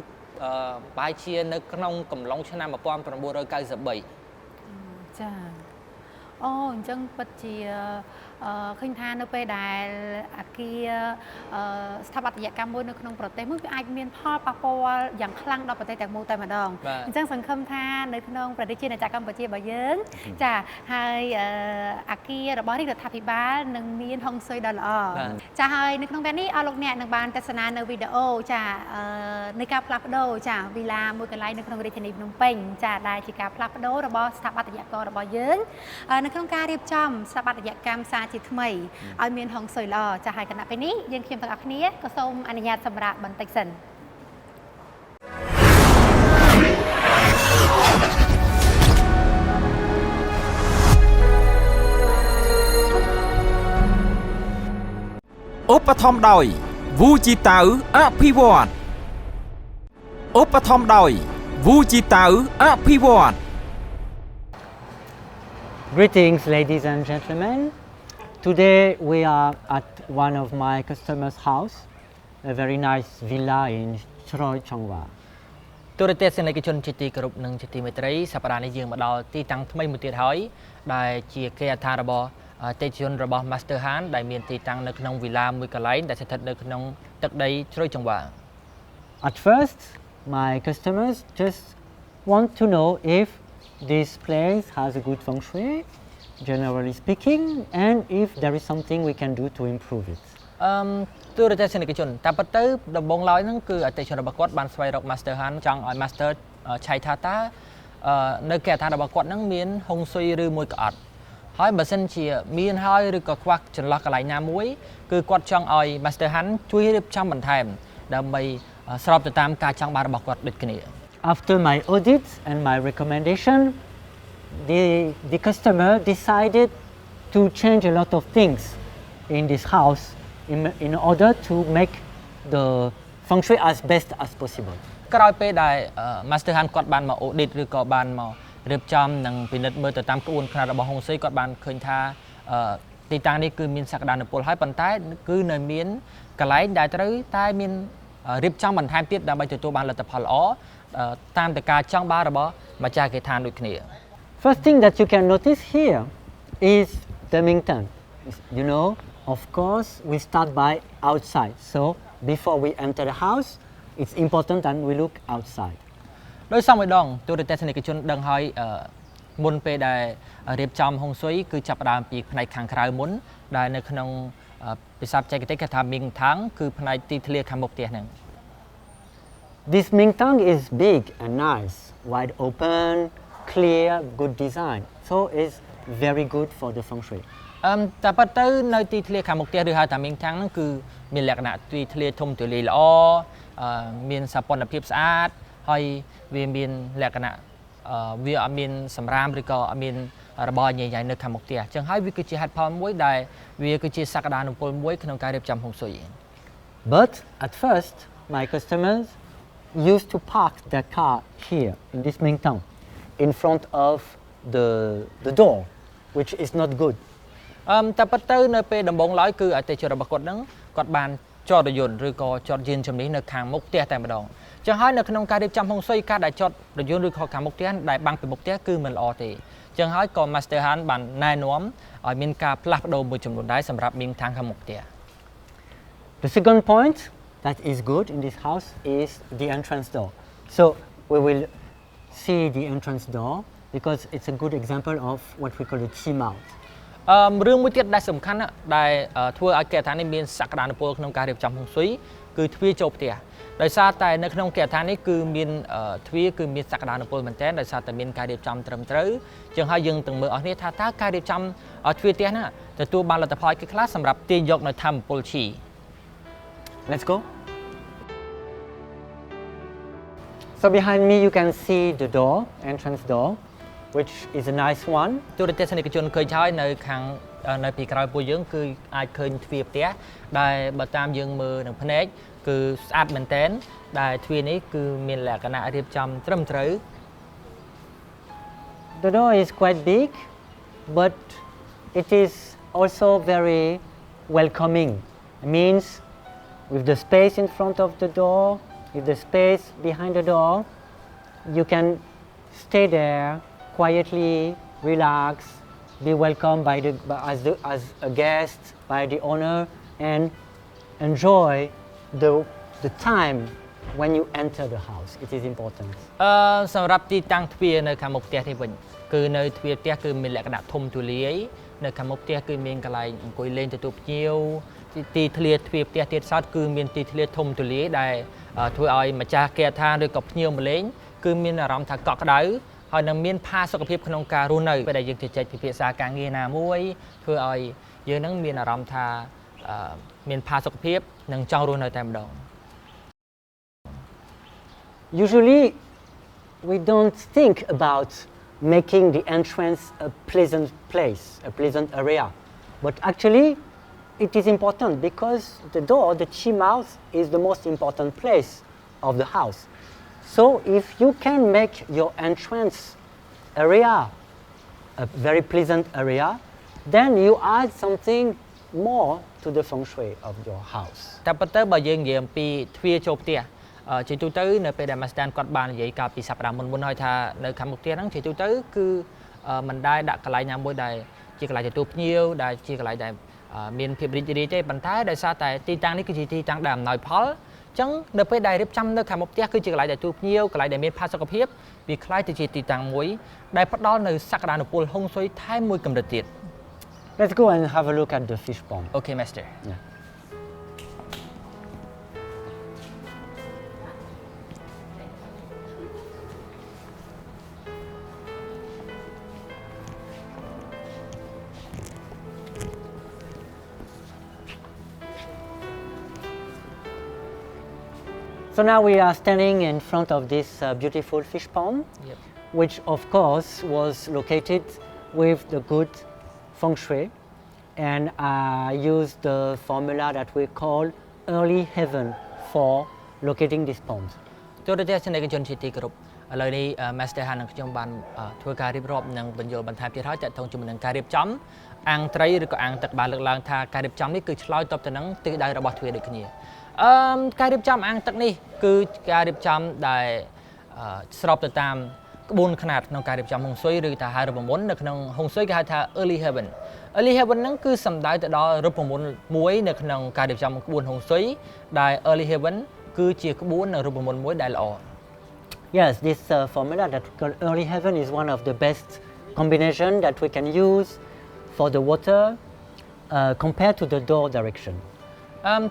ប្រហែលជានៅក្នុងកំឡុងឆ្នាំ1993ចាអូអញ្ចឹងពិតជាឃើញថានៅពេលដែលអគារស្ថាបត្យកម្មមួយនៅក្នុងប្រទេសមួយវាអាចមានផលប៉ះពាល់យ៉ាងខ្លាំងដល់ប្រទេសទាំងមូលតែម្ដងអញ្ចឹងសង្ឃឹមថានៅក្នុងប្រទេសជាតិកម្ពុជារបស់យើងចាហើយអគាររបស់រដ្ឋាភិបាលនឹងមានហុងស៊ុយដ៏ល្អចាហើយនៅក្នុងវគ្គនេះអស់លោកអ្នកនឹងបានទស្សនានៅវីដេអូចានៃការផ្លាស់ប្ដូរចាវីឡាមួយកន្លែងនៅក្នុងរាជធានីភ្នំពេញចាដែលជាការផ្លាស់ប្ដូររបស់ស្ថាបត្យកររបស់យើងនៅក្នុងការរៀបចំស្ថាបត្យកម្មសាជាថ្មីឲ្យមានហុងស៊ុយល្អចាស់ហើយគណៈពេលនេះយើងខ្ញុំទាំងអស់គ្នាក៏សូមអនុញ្ញាតសម្រាប់បន្តិចសិនឧបត្ថម្ភដោយវូជីតៅអភិវឌ្ឍឧបត្ថម្ភដោយវូជីតៅអភិវឌ្ឍ Greetings, ladies and gentlemen. Today we are at one of my customers' house, a very nice villa in Shui Chongwa. ទូរទស្សនិកជនជាទីគោរពនិងជាទីមេត្រីសប្តាហ៍នេះយើងមកដល់ទីតាំងថ្មីមួយទៀតហើយដែលជាគេអត្ថារបស់តេជជនរបស់ Master Han ដែលមានទីតាំងនៅក្នុងវីឡាមួយកន្លែងដែលស្ថិតនៅក្នុងទឹកដីជ្រោយចង្វា At first, my customers just want to know if this place has a good feng shui, generally speaking, and if there is something we can do to improve it. ទូរទស្សនិកជនតែប៉ុន្តែដំបូងឡើយហ្នឹងគឺអតិថិជនរបស់គាត់បានស្វែងរក Master Han ចង់ឲ្យ Master ឆៃថាតើនៅគេអត្ថារបស់គាត់ហ្នឹងមានហុងស៊ុយឬមួយក៏អត់ហើយបើសិនជាមានហើយឬក៏ខ្វះចន្លោះកន្លែងណាមួយគឺគាត់ចង់ឲ្យ Master Han ជួយរៀបចំបន្ថែមដើម្បីស្របទៅតាមការចង់បានរបស់គាត់ដូចគ្នា after my audit and my recommendation, the customer decided to change a lot of things in this house in order to make the feng shui as best as possible. ក្រោយពេលដែល Master Han គាត់បានមក audit ឬក៏បានមករៀបចំនិងពិនិត្យមើលទៅតាមក្បួនខ្នាតរបស់ហុងស៊ុយគាត់បានឃើញថាទីតាំងនេះគឺមានសក្តានុពលហើយប៉ុន្តែគឺនៅមានកន្លែងដែលត្រូវតែមានរៀបចំបន្ថែមទៀតដើម្បីទទួលបានលទ្ធផលល្អតាមទៅការចង់បានរបស់ម្ចាស់គេឋានដូចគ្នា First thing that you can notice here is the Mingtang. You know, of course, we start by outside. So before we enter the house, it's important that we look outside. ដោយសមម្ដងទូរទស្សនិកជនដឹងហើយមុនពេលដែលរៀបចំហុងស៊ុយគឺចាប់ផ្ដើមពីផ្នែកខាងក្រៅមុនដែលនៅក្នុងភាសាបច្ចេកទេសគេថា Mingtang គឺផ្នែកទីធ្លាខាងមុខផ្ទះហ្នឹង This Mingtang is big and nice, wide open, clear, good design. So it's very good for the feng shui. តែប៉ុន្តែនៅទីធ្លាខាងមុខផ្ទះឬហៅថា Mingtang ហ្នឹងគឺមានលក្ខណៈទីធ្លាធំទូលាយល្អមានសោភ័ណភាពស្អាតហើយវាមានលក្ខណៈវាអត់មានសម្រាមឬក៏អត់មានរបស់ញ៉ៃញ៉ៃនៅខាងមុខផ្ទះអញ្ចឹងហើយវាគឺជាហេតុផលមួយដែលវាគឺជាសក្តានុពលមួយក្នុងការរៀបចំហុងស៊ុយ But at first, my customers used to park their car here in this Mingtang in front of the door, which is not good. តែប៉ុន្តែនៅពេលដំបូងឡើយគឺអតិថិជនរបស់គាត់ហ្នឹងគាត់បានចតរថយន្តឬក៏ចតយានជំនិះនៅខាងមុខផ្ទះតែម្ដងអញ្ចឹងហើយនៅក្នុងការរៀបចំហុងស៊ុយការដែលចតរថយន្តឬក៏ខាងមុខផ្ទះដែលបាំងពីមុខផ្ទះគឺមិនល្អទេអញ្ចឹងហើយក៏ Master Han បានណែនាំឲ្យមានការផ្លាស់ប្ដូរមួយចំនួនដែរសម្រាប់មីងខាងមុខផ្ទះ The second point that is good in this house is the entrance door. So we will see the entrance door because it's a good example of what we call the chi mao. រឿងមួយទៀតដែលសំខាន់ដែលធ្វើឲ្យគេឋាននេះមានសក្តានុពលក្នុងការរៀបចំហុងស៊ុយគឺទ្វារចូលផ្ទះដោយសារតែនៅក្នុងគេឋាននេះគឺមានទ្វារគឺមានសក្តានុពលមែនទែនដោយសារតែមានការរៀបចំត្រឹមត្រូវអញ្ចឹងហើយយើងទាំងមើលអស់គ្នាថាតើការរៀបចំទ្វារផ្ទះណាទទួលបានលទ្ធផលគេខ្លះសម្រាប់ទាញយកនៅធម្មពលឈី Let's go. So behind me you can see the door, entrance door, which is a nice one. ទូរទស្សនិកជនឃើញហើយនៅខាងនៅពីក្រោយពួកយើងគឺអាចឃើញទ្វារផ្ទះដែលបើតាមយើងមើលនឹងភ្នែកគឺស្អាតមែនទែនដែលទ្វារនេះគឺមានលក្ខណៈរៀបចំត្រឹមត្រូវ The door is quite big, but it is also very welcoming. It means with the space in front of the door, with the space behind the door, you can stay there quietly, relax, be welcomed as a guest by the owner, and enjoy the time when you enter the house. It is important. សម្រាប់ទីតាំងទ្វារនៅខាងមុខផ្ទះនេះវិញគឺនៅទ្វារផ្ទះគឺមានលក្ខណៈធំទូលាយនៅខាងមុខផ្ទះគឺមានកន្លែងអង្គុយលេងទទួលភ្ញៀវទីធ្លាទ្វារផ្ទះទៀតសោតគឺមានទីធ្លាធំទូលាយដែលធ្វើឲ្យម្ចាស់គេឋានឬក៏ភ្ញៀវមកលេងគឺមានអារម្មណ៍ថាកក់ក្ដៅហើយនឹងមានផាសុកភាពក្នុងការរស់នៅពេលដែលយើងជជែកពិភាក្សាការងារណាមួយធ្វើឲ្យយើងនឹងមានអារម្មណ៍ថាមានផាសុកភាពនិងចង់រស់នៅតែម្ដង Usually we don't think about making the entrance a pleasant place, a pleasant area. But actually it is important because the door, the chi mouth, is the most important place of the house. So if you can make your entrance area a very pleasant area, then you add something more to the feng shui of your house. តែប៉ុន្តែបើយើងនិយាយអំពីទ្វារចូលផ្ទះជាទូទៅនៅពេលដែល Master គាត់បាននិយាយកាលពីសប្តាហ៍មុនហើយថានៅខាងមុខផ្ទះហ្នឹងជាទូទៅគឺមិនដែលដាក់កន្លែងណាមួយដែលជាកន្លែងទទួលភ្ញៀវដែលជាកន្លែងដែលមានភាពរីករាយទេប៉ុន្តែដោយសារតែទីតាំងនេះគឺជាទីតាំងដែលអំណោយផលអញ្ចឹងនៅពេលដែលរៀបចំនៅខាងមុខផ្ទះគឺជាកន្លែងដែលទទួលភ្ញៀវកន្លែងដែលមានផាសុកភាពវាคล้ายទៅជាទីតាំងមួយដែលផ្ដល់នៅសក្តានុពលហុងស៊ុយថែមមួយកម្រិតទៀត Let's go and have a look at the fish pond. Okay, Master. Yeah. So now we are standing in front of this beautiful fish pond, Yep. which of course was located with the good Feng Shui, and I used the formula that we call early heaven for locating this pond. ទូរទស្សនិកជនជាទីគោរពឥឡូវនេះ Master Han និងខ្ញុំបានធ្វើការរៀបរាប់និងបញ្យល់បន្ថែមទៀតហើយទាក់ទងជាមួយនឹងការរៀបចំអាងត្រីឬក៏អាងទឹកបានលើកឡើងថាការរៀបចំនេះគឺឆ្លើយតបទៅនឹងទិសដៅរបស់ទ្វារដូចគ្នាការរៀបចំអាងទឹកនេះគឺការរៀបចំដែលស្របទៅតាមក្បួនខ្នាតក្នុងការរៀបចំហុងស៊ុយឬថាហៅរូបមន្តនៅក្នុងហុងស៊ុយគេហៅថា early heaven ហ្នឹងគឺសំដៅទៅដល់រូបមន្តមួយនៅក្នុងការរៀបចំក្បួនហុងស៊ុយដែល early heaven គឺជាក្បួននិងរូបមន្តមួយដែលល្អ Yes, this formula that we call early heaven is one of the best combination that we can use for the water compared to the door direction.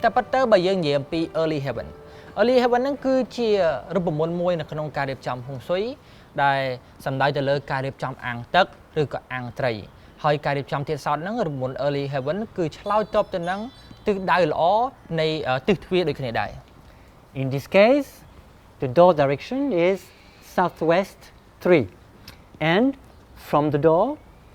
តែប៉ុន្តែបើយើងនិយាយអំពី early heaven ហ្នឹងគឺជារូបមន្តមួយនៅក្នុងការរៀបចំហុងស៊ុយដែលសំដៅទៅលើការរៀបចំអាងទឹកឬក៏អាងត្រីហើយការរៀបចំទៀតសោតហ្នឹងរូបមន្ត early heaven គឺឆ្លើយតបទៅនឹងទិសដៅល្អនៃទិសទ្វារដូចគ្នាដែរ In this case, the door direction is southwest 3, and from the door,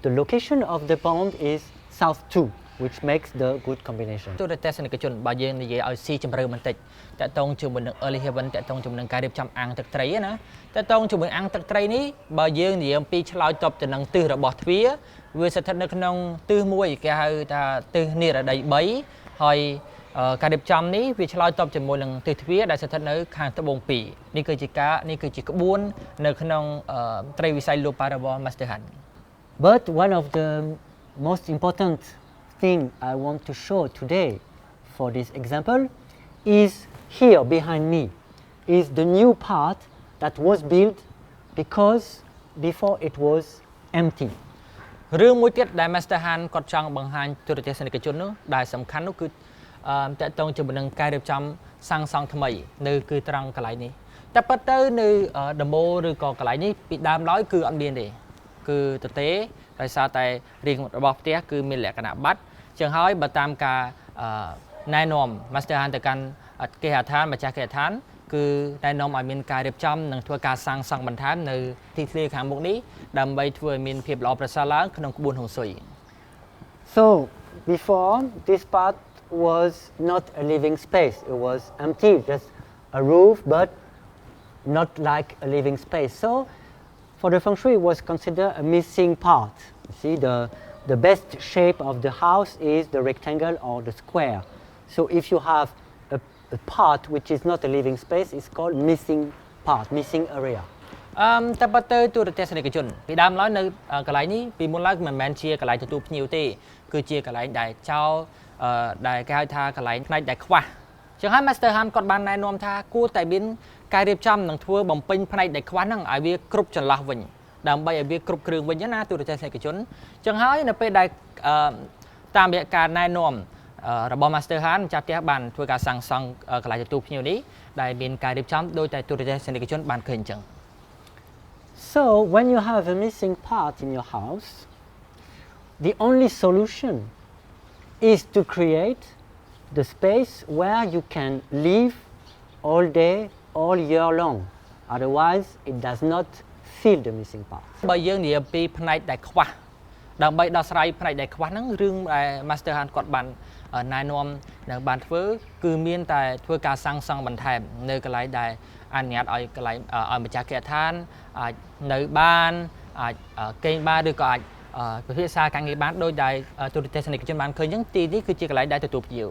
the location of the pond is south 2, which makes the good combination. ទូរទស្សនិកជនបើយើងនិយាយឲ្យស៊ីជម្រៅបន្តិចតកតងជាមួយនឹង early heaven តកតងជាមួយនឹងការរៀបចំអាងទឹកត្រីណាតកតងជាមួយអាងទឹកត្រីនេះបើយើងនិយាយអំពីឆ្លើយតបទៅនឹងទិសរបស់ទ្វារវាស្ថិតនៅក្នុងទិសមួយគេហៅថាទិសនិរដី3ហើយការរៀបចំនេះវាឆ្លើយតបជាមួយនឹងទិសទ្វារដែលស្ថិតនៅខាងត្បូង2នេះគឺជាក្បួននៅក្នុងត្រីវិស័យលោប៉ារបស់ Master Han But one of the most important thing I want to show today for this example is here behind me is the new part that was built because before it was empty. រឿងមួយទៀតដែល Master Han គាត់ចង់បង្ហាញទូរទស្សនិកជននោះដែលសំខាន់នោះគឺតកតងជាមួយនឹងការរៀបចំសាងសង់ថ្មីនៅគឺត្រង់កន្លែងនេះតែប៉ុន្តែនៅដំបូលឬក៏កន្លែងនេះពីដើមឡើយគឺអត់មានទេគឺទទេដោយសារតែរាងរបស់ផ្ទះគឺមានលក្ខណៈបាត់ចឹងហើយបើតាមការណែនាំ Master Han ទៅកាន់គេហដ្ឋានម្ចាស់គេហដ្ឋានគឺណែនាំឲ្យមានការរៀបចំនិងធ្វើការសាងសង់បន្ថែមនៅទីធ្លាខាងមុខនេះដើម្បីធ្វើឲ្យមានភាពល្អប្រសើរឡើងក្នុងក្បួនហុងស៊ុយ So before this part was not a living space. It was empty, just a roof, but not like a living space. So for the Feng Shui, it was considered a missing part. You see, the best shape of the house is the rectangle or the square. So if you have a part which is not a living space, it's called missing part, missing area. តែប៉ុន្តែទូរទស្សនិកជនពីដើមឡើយនៅកន្លែងនេះពីមុនឡើយមិនមែនជាកន្លែងទទួលភ្ញៀវទេគឺជាកន្លែងដែលចោលដែលគេហៅថាកន្លែងផ្នែកដែលខ្វះចឹងហើយ Master Han គាត់បានណែនាំថាគួរតែមានការរៀបចំនិងធ្វើបំពេញផ្នែកដែលខ្វះហ្នឹងឲ្យវាគ្រប់ចន្លោះវិញដើម្បីឲ្យវាគ្រប់គ្រឿងវិញណាទូរទស្សនិកជនចឹងហើយនៅពេលដែលតាមរយៈការណែនាំរបស់ Master Han ម្ចាស់ផ្ទះបានធ្វើការសាងសង់កន្លែងទទួលភ្ញៀវនេះដែលមានការរៀបចំដោយតែទូរទស្សនិកជនបានឃើញចឹង So when you have a missing part in your house, the only solution is to create the space where you can live all day, all year long. Otherwise, it does not fill the missing part. បើយើងនិយាយពីផ្នែកដែលខ្វះដើម្បីដោះស្រាយផ្នែកដែលខ្វះហ្នឹងរឿងដែល Master Han គាត់បានណែនាំនិងបានធ្វើគឺមានតែធ្វើការសាងសង់បន្ថែមនៅកន្លែងដែលអនុញ្ញាតឲ្យកន្លែងឲ្យម្ចាស់គេហដ្ឋានអាចនៅបានអាចគេងបានឬក៏អាចពិភាក្សាការងារបានដោយដែលទូរទស្សនិកជនបានឃើញអញ្ចឹងទីនេះគឺជាកន្លែងដែលទទួលភ្ញៀវ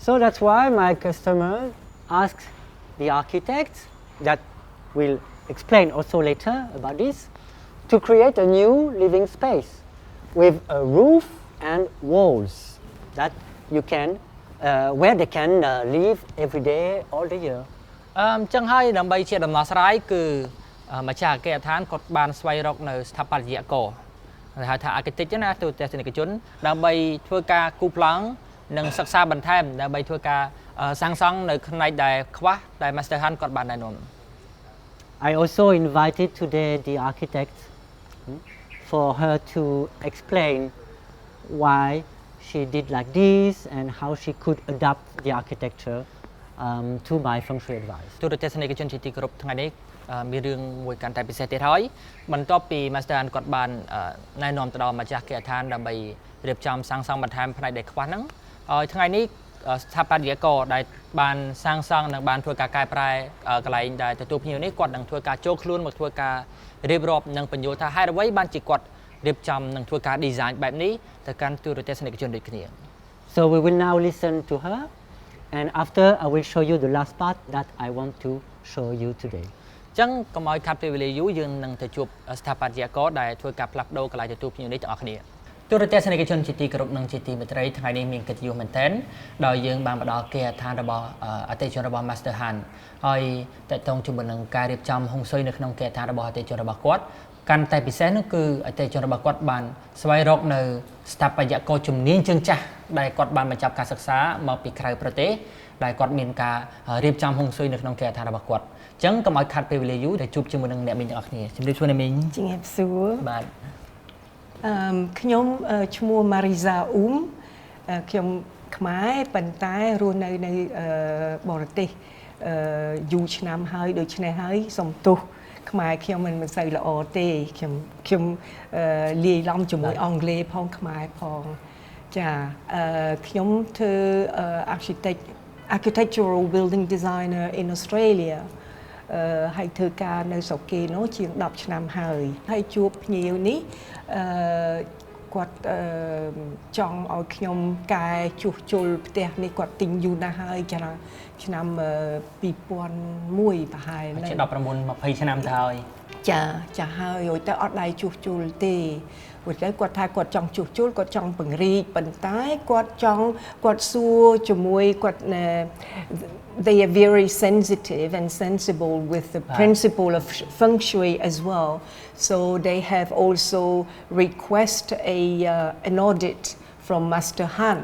So that's why my customer asked the architect that will explain also later about this to create a new living space with a roof and walls that you can where they can live every day all the year. អញ្ចឹងហើយដើម្បីជាដំណោះស្រាយគឺម្ចាស់អគារដ្ឋានគាត់បានស្វែងរកនៅស្ថាបត្យករហៅថា architect ណាទូទស្សនិកជនដើម្បីធ្វើការគូប្លង់និងសិក្សាបន្ថែមដើម្បីធ្វើការសាងសង់នៅផ្នែកដែលខ្វះដែល Master Han គាត់បានណែនាំ I also invited today the architect for her to explain why she did like this and how she could adapt the architecture to my feng shui advice. ទូរទស្សនិកជនជាទីគោរពថ្ងៃនេះមានរឿងមួយកាន់តែពិសេសទៀតហើយបន្ទាប់ពី Master Han គាត់បានណែនាំទៅដល់ម្ចាស់គេដ្ឋានដើម្បីរៀបចំសាងសង់បន្ថែមផ្នែកដែលខ្វះហ្នឹងហើយថ្ងៃនេះស្ថាបត្យករដែលបានសាងសង់និងបានធ្វើការកែប្រែកន្លែងដែលទទួលភ្ញៀវនេះគាត់នឹងធ្វើការចូលខ្លួនមកធ្វើការរៀបរាប់និងបញ្យល់ថាហេតុអ្វីបានជាគាត់រៀបចំនិងធ្វើការ design បែបនេះទៅកាន់ទូរទស្សនិកជនដូចគ្នា So we will now listen to her, and after I will show you the last part that I want to show you today. ចឹងកុំឲ្យខាត់ពេលវេលាយូរយើងនឹងទៅជួបស្ថាបត្យករដែលធ្វើការផ្លាស់ប្ដូរកន្លែងទទួលភ្ញៀវនេះទាំងអស់គ្នាទូរទស្សនិកជនជាទីគោរពនិងជាទីមេត្រីថ្ងៃនេះមានកិត្តិយសមែនទែនដោយយើងបានមកដល់គេដ្ឋានរបស់អតិថិជនរបស់ Master Han ហើយតេតងជាមួយនឹងការរៀបចំហុងស៊ុយនៅក្នុងគេដ្ឋានរបស់អតិថិជនរបស់គាត់កាន់តែពិសេសនោះគឺអតិថិជនរបស់គាត់បានស្វែងរកនៅស្ថាបត្យករជំនាញជើងចាស់ដែលគាត់បានបញ្ចប់ការសិក្សាមកពីក្រៅប្រទេសដែលគាត់មានការរៀបចំហុងស៊ុយនៅក្នុងគេដ្ឋានរបស់គាត់អញ្ចឹងកុំឲ្យខាត់ពេលវេលាយូរទៅជួបជាមួយនឹងអ្នកមីងទាំងអស់គ្នាជំរាបសួរអ្នកមីង ជំរាបសួរ បាទ ខ្ញុំឈ្មោះ Mariza ខ្ញុំខ្មែរប៉ុន្តែរស់នៅបរទេសយូរឆ្នាំហើយដូច្នេះហើយសុំទោសខ្មែរខ្ញុំមិនសូវល្អទេខ្ញុំលាយឡំជាមួយអង់គ្លេសផងខ្មែរផងចាខ្ញុំធ្វើ architectural building designer in Australia ហើយធ្វើការនៅស្រុកគេនោះជាង10ឆ្នាំហើយជួបភ្ញៀវនេះគាត់ចង់ឲ្យខ្ញុំកែជួសជុលផ្ទះនេះគាត់ទិញយូរណាស់ហើយឆ្នាំ2001ប្រហែលជា19 20ឆ្នាំទៅហើយចាហើយទៅអត់ដៃជួសជុលទេព្រោះតែគាត់ថាគាត់ចង់ជួសជុលគាត់ចង់ពង្រីកប៉ុន្តែគាត់សួរជាមួយគាត់ they are very sensitive and sensible with the principle of feng shui as well so they have also request an audit from Master Han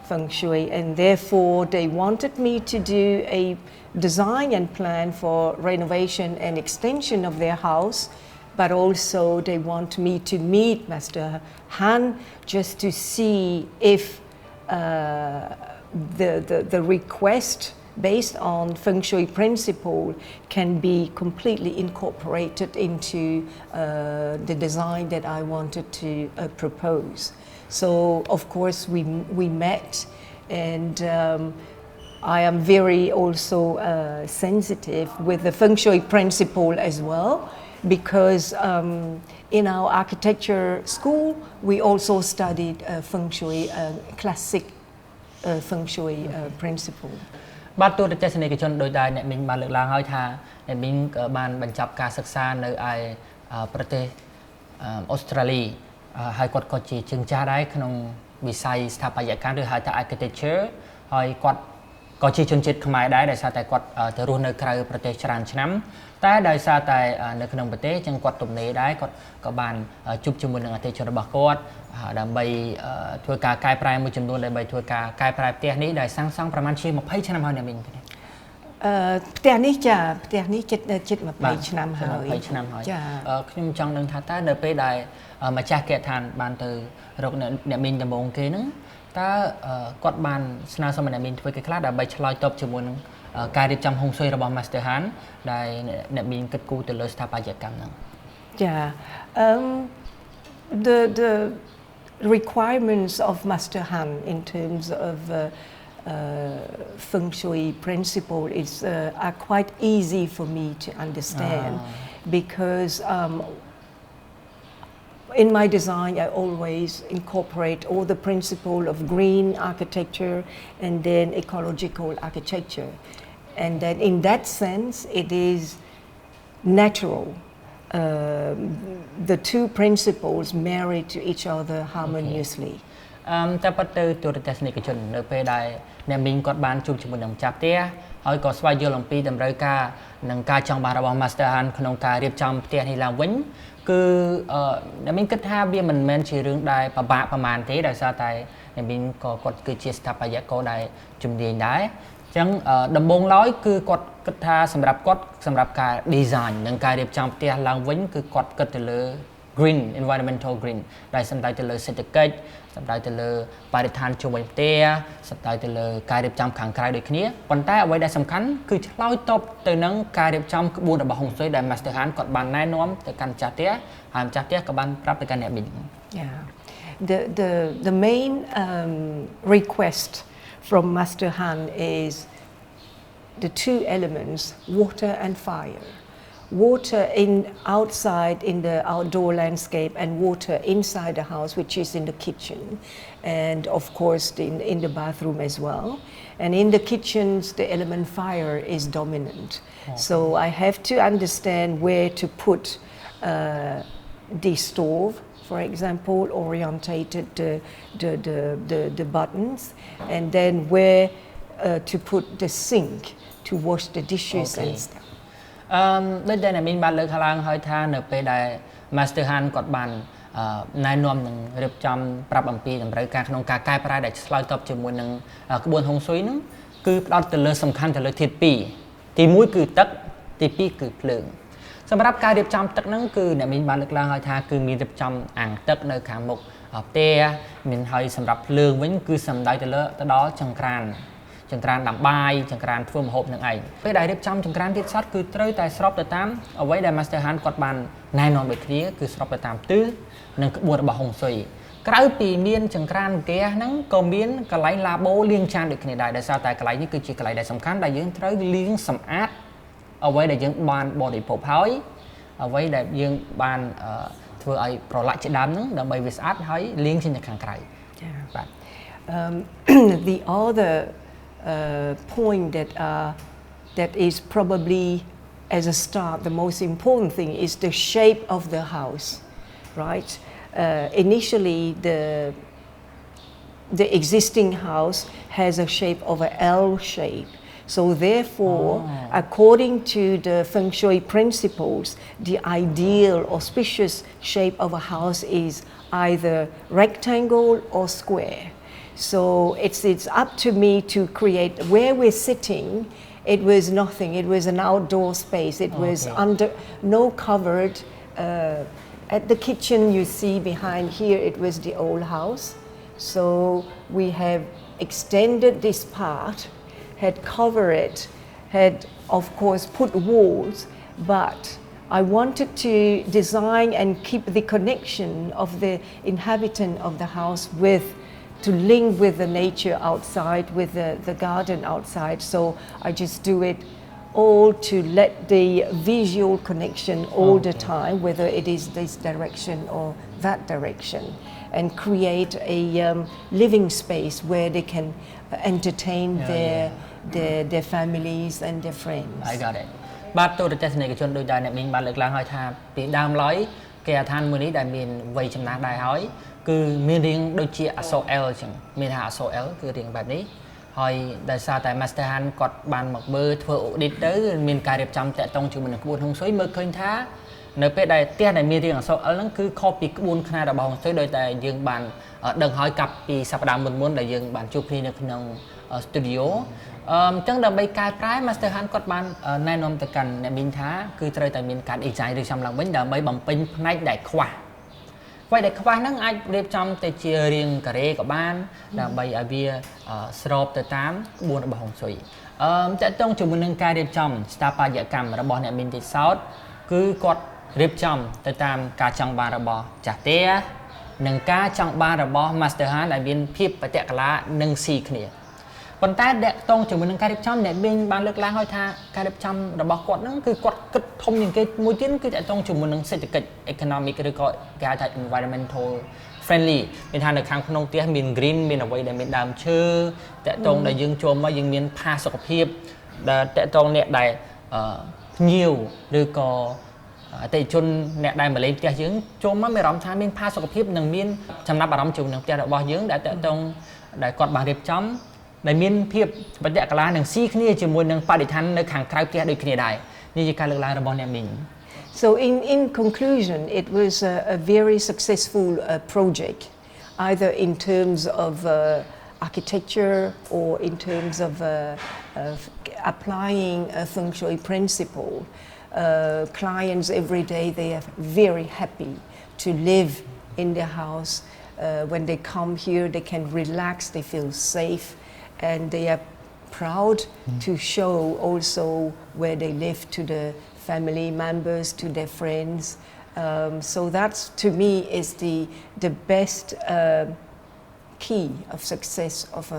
feng shui and therefore they wanted me to do a design and plan for renovation and extension of their house but also they want me to meet Master Han just to see if the request based on feng shui principle can be completely incorporated into the design that I wanted to propose. So of course we met and I am very also sensitive with the feng shui principle as well because in our architecture school we also studied feng shui classic feng shui principle បាទទូរទស្សនិកជនដោយដែលអ្នកមីងបានលើកឡើងហើយថាអ្នកមីងបានបញ្ចប់ការសិក្សានៅឯប្រទេសអូស្ត្រាលីហើយគាត់ក៏ជាជាងចាស់ដែរក្នុងវិស័យស្ថាបត្យកម្មឬហៅថា architecture ហើយគាត់ក៏ជាជនជាតិខ្មែរដែរដោយសារតែគាត់ទៅរស់នៅក្រៅប្រទេសច្រើនឆ្នាំតែដោយសារតែនៅក្នុងប្រទេសចឹងគាត់ទំនេរដែរគាត់ក៏បានជួបជាមួយនឹងអតិថិជនរបស់គាត់ដើម្បីធ្វើការកែប្រែមួយចំនួនដើម្បីធ្វើការកែប្រែផ្ទះនេះដែលសាងសង់ប្រហែលជា20ឆ្នាំហើយអ្នកមីងទេផ្ទះនេះជិត20ឆ្នាំហើយ20ឆ្នាំហើយ ចា ខ្ញុំចង់ដឹងថាតើនៅពេលដែលម្ចាស់គេដ្ឋានបានទៅរកអ្នកមីងដំបងគេហ្នឹងតើគាត់បានស្នើសុំអ្នកមីងធ្វើគេខ្លះដើម្បីឆ្លើយតបជាមួយនឹងការរៀបចំហុងស៊ុយរបស់ Master Han ដែលអ្នកមីងគិតគូរទៅលើស្ថាបត្យកម្មហ្នឹងចា the requirements of Master Han in terms of feng shui principle are quite easy for me to understand because in my design I always incorporate all the principle of green architecture and then ecological architecture and then in that sense it is natural the two principles marry to each other harmoniously តែប៉ុន្តែទូរទស្សនិកជននៅពេលដែលអ្នកមីងគាត់បានជួបជាមួយនឹងម្ចាស់ផ្ទះហើយក៏ស្វែងយល់អំពីតម្រូវការនិងការចង់បានរបស់ Master Han ក្នុងការរៀបចំផ្ទះនេះឡើងវិញគឺអ្នកមីងគិតថាវាមិនមែនជារឿងដែលពិបាកប្រហែលទេដោយសារតែអ្នកមីងក៏គាត់គឺជាស្ថាបត្យករដែលជំនាញដែរអញ្ចឹងដំបូងឡើយគឺគាត់គិតថាសម្រាប់ការ design និងការរៀបចំផ្ទះឡើងវិញគឺគាត់គិតទៅលើ green environmental green ដែលសំដៅទៅលើសេដ្ឋកិច្ចសំដៅទៅលើបរិស្ថានជុំវិញផ្ទះសំដៅទៅលើការរៀបចំខាងក្រៅដូចគ្នាប៉ុន្តែអ្វីដែលសំខាន់គឺឆ្លើយតបទៅនឹងការរៀបចំក្បួនរបស់ហុងស៊ុយដែល Master Han គាត់បានណែនាំទៅកាន់ម្ចាស់ផ្ទះហើយម្ចាស់ផ្ទះក៏បានប្រាប់ទៅកាន់អ្នកប៊ីង Yeah. The main request from Master Han is the two elements, water and fire. Water outside in the outdoor landscape and water inside the house, which is in the kitchen, and of course in the bathroom as well. And in the kitchens, the element fire is dominant. Okay. So I have to understand where to put the stove, for example, orientated the buttons, and then where to put the sink to wash the dishes and stuff. ដូចដែលអ្នកមីងបានលើកឡើងហើយថានៅពេលដែល Master Han គាត់បានណែនាំនឹងរៀបចំប្រាប់អំពីតម្រូវការក្នុងការកែប្រែដែលឆ្លើយតបជាមួយនឹងក្បួនហុងស៊ុយហ្នឹងគឺផ្ដោតទៅលើសំខាន់ទៅលើធាតុ2ទី1គឺទឹកទី2គឺភ្លើងសម្រាប់ការរៀបចំទឹកហ្នឹងគឺអ្នកមីងបានលើកឡើងហើយថាគឺមានរៀបចំអាងទឹកនៅខាងមុខផ្ទះមានហើយសម្រាប់ភ្លើងវិញគឺសំដៅទៅដល់ចង្ក្រានដាំបាយចង្ក្រានធ្វើម្ហូបនឹងឯងពេលដែលរៀបចំចង្ក្រានទៀតសតគឺត្រូវតែស្របទៅតាមអ្វីដែល Master Han គាត់បានណែនាំដូចគ្នាគឺស្របទៅតាមទិសនិងក្បួនរបស់ហុងស៊ុយក្រៅពីមានចង្ក្រានហ្គាសហ្នឹងក៏មានកន្លែងឡាបូលាងចានដូចគ្នាដែរដោយសារតែកន្លែងនេះគឺជាកន្លែងដែលសំខាន់ដែលយើងត្រូវលាងសម្អាតអ្វីដែលយើងបានបរិភោគហើយអ្វីដែលយើងបានធ្វើឲ្យប្រឡាក់ជាដើមហ្នឹងដើម្បីវាស្អាតហើយលាងចេញទៅខាងក្រៅបាទ The other point that is probably as a start the most important thing is the shape of the house, right? Initially the existing house has a shape of an L shape. So therefore, according to the Feng Shui principles, the ideal auspicious shape of a house is either rectangle or square. So it's up to me to create where we're sitting. It was nothing. It was an outdoor space. It was under no covered. At the kitchen, you see behind here, it was the old house. So we have extended this part, had covered it, had of course put walls, but I wanted to design and keep the connection of the inhabitant of the house to link with the nature outside, with the garden outside. So I just do it all to let the visual connection all the time, whether it is this direction or that direction, and create a living space where they can entertain their families and their friends. I got it. បាទទូរទស្សនិកជនដូចដែលអ្នកមីងបានលើកឡើងហើយថាពីដើមឡើយគេអាឋានមួយនេះដែលមានវ័យចំណាស់ដែរហើយគឺមានរាងដូចជាអក្សរ L អញ្ចឹងមានថាអក្សរ L គឺរាងបែបនេះហើយដោយសារតែ Master Han គាត់បានមកមើលធ្វើ audit ទៅមានការរៀបចំតាក់ទងជាមួយនឹងក្បួនហុងស៊ុយមើលឃើញថានៅពេលដែលផ្ទះដែលមានរាងអក្សរ L ហ្នឹងគឺខុសពីក្បួនខ្នាតរបស់ហុងស៊ុយដោយតែយើងបានដឹងហើយកាប់ពីសប្តាហ៍មុនដែលយើងបានជួបគ្នានៅក្នុង studio អញ្ចឹងដើម្បីកែប្រែ Master Han គាត់បានណែនាំទៅកាន់អ្នកមីងថាគឺត្រូវតែមានការ design ឬចំឡើងវិញដើម្បីបំពេញផ្នែកដែលខ្វះអ្វីដែលខ្វះហ្នឹងអាចរៀបចំទៅជារាងការ៉េក៏បានដើម្បីឲ្យវាស្របទៅតាមក្បួនរបស់ហុងស៊ុយតើតើជាមួយនឹងការរៀបចំស្ថាបត្យកម្មរបស់អ្នកមីងទេសោតគឺគាត់រៀបចំទៅតាមការចង់បានរបស់ចាស់ផ្ទះនិងការចង់បានរបស់ Master Han ដែលមានភាពបតិកលានិងស៊ីគ្នាប៉ុន្តែតកតងជាមួយនឹងការរៀបចំអ្នកមីងបានលើកឡើងហើយថាការរៀបចំរបស់គាត់ហ្នឹងគឺគាត់គិតធំជាងគេមួយទៀតគឺតកតងជាមួយនឹងសេដ្ឋកិច្ច economic ឬក៏គេហៅថា environmental friendly មានថានៅខាងក្នុងផ្ទះមាន green មានអ្វីដែលមានដើមឈើតកតងដែលយើងចូលមកយើងមានផាសុខភាពដែលតកតងអ្នកដែលភ្ញៀវឬក៏អតិថិជនអ្នកដែលមកលេងផ្ទះយើងចូលមកមានអារម្មណ៍ថាមានផាសុខភាពនិងមានចំណាប់អារម្មណ៍ជាមួយនឹងផ្ទះរបស់យើងដែលតកតងដែលគាត់បានរៀបចំដែលមានភាពបតិកលានិងស៊ីគ្នាជាមួយនឹងបរិស្ថាននៅខាងក្រៅផ្ទះដូចគ្នាដែរនេះជាការលើកឡើងរបស់អ្នកមីង So in conclusion, it was a very successful project, either in terms of architecture or in terms of applying a Feng Shui principle. clients every day, they are very happy to live in the house. When they come here, they can relax, they feel safe, and they are proud to show also where they live to the family members, to their friends. So that's, to me, is the best key of success of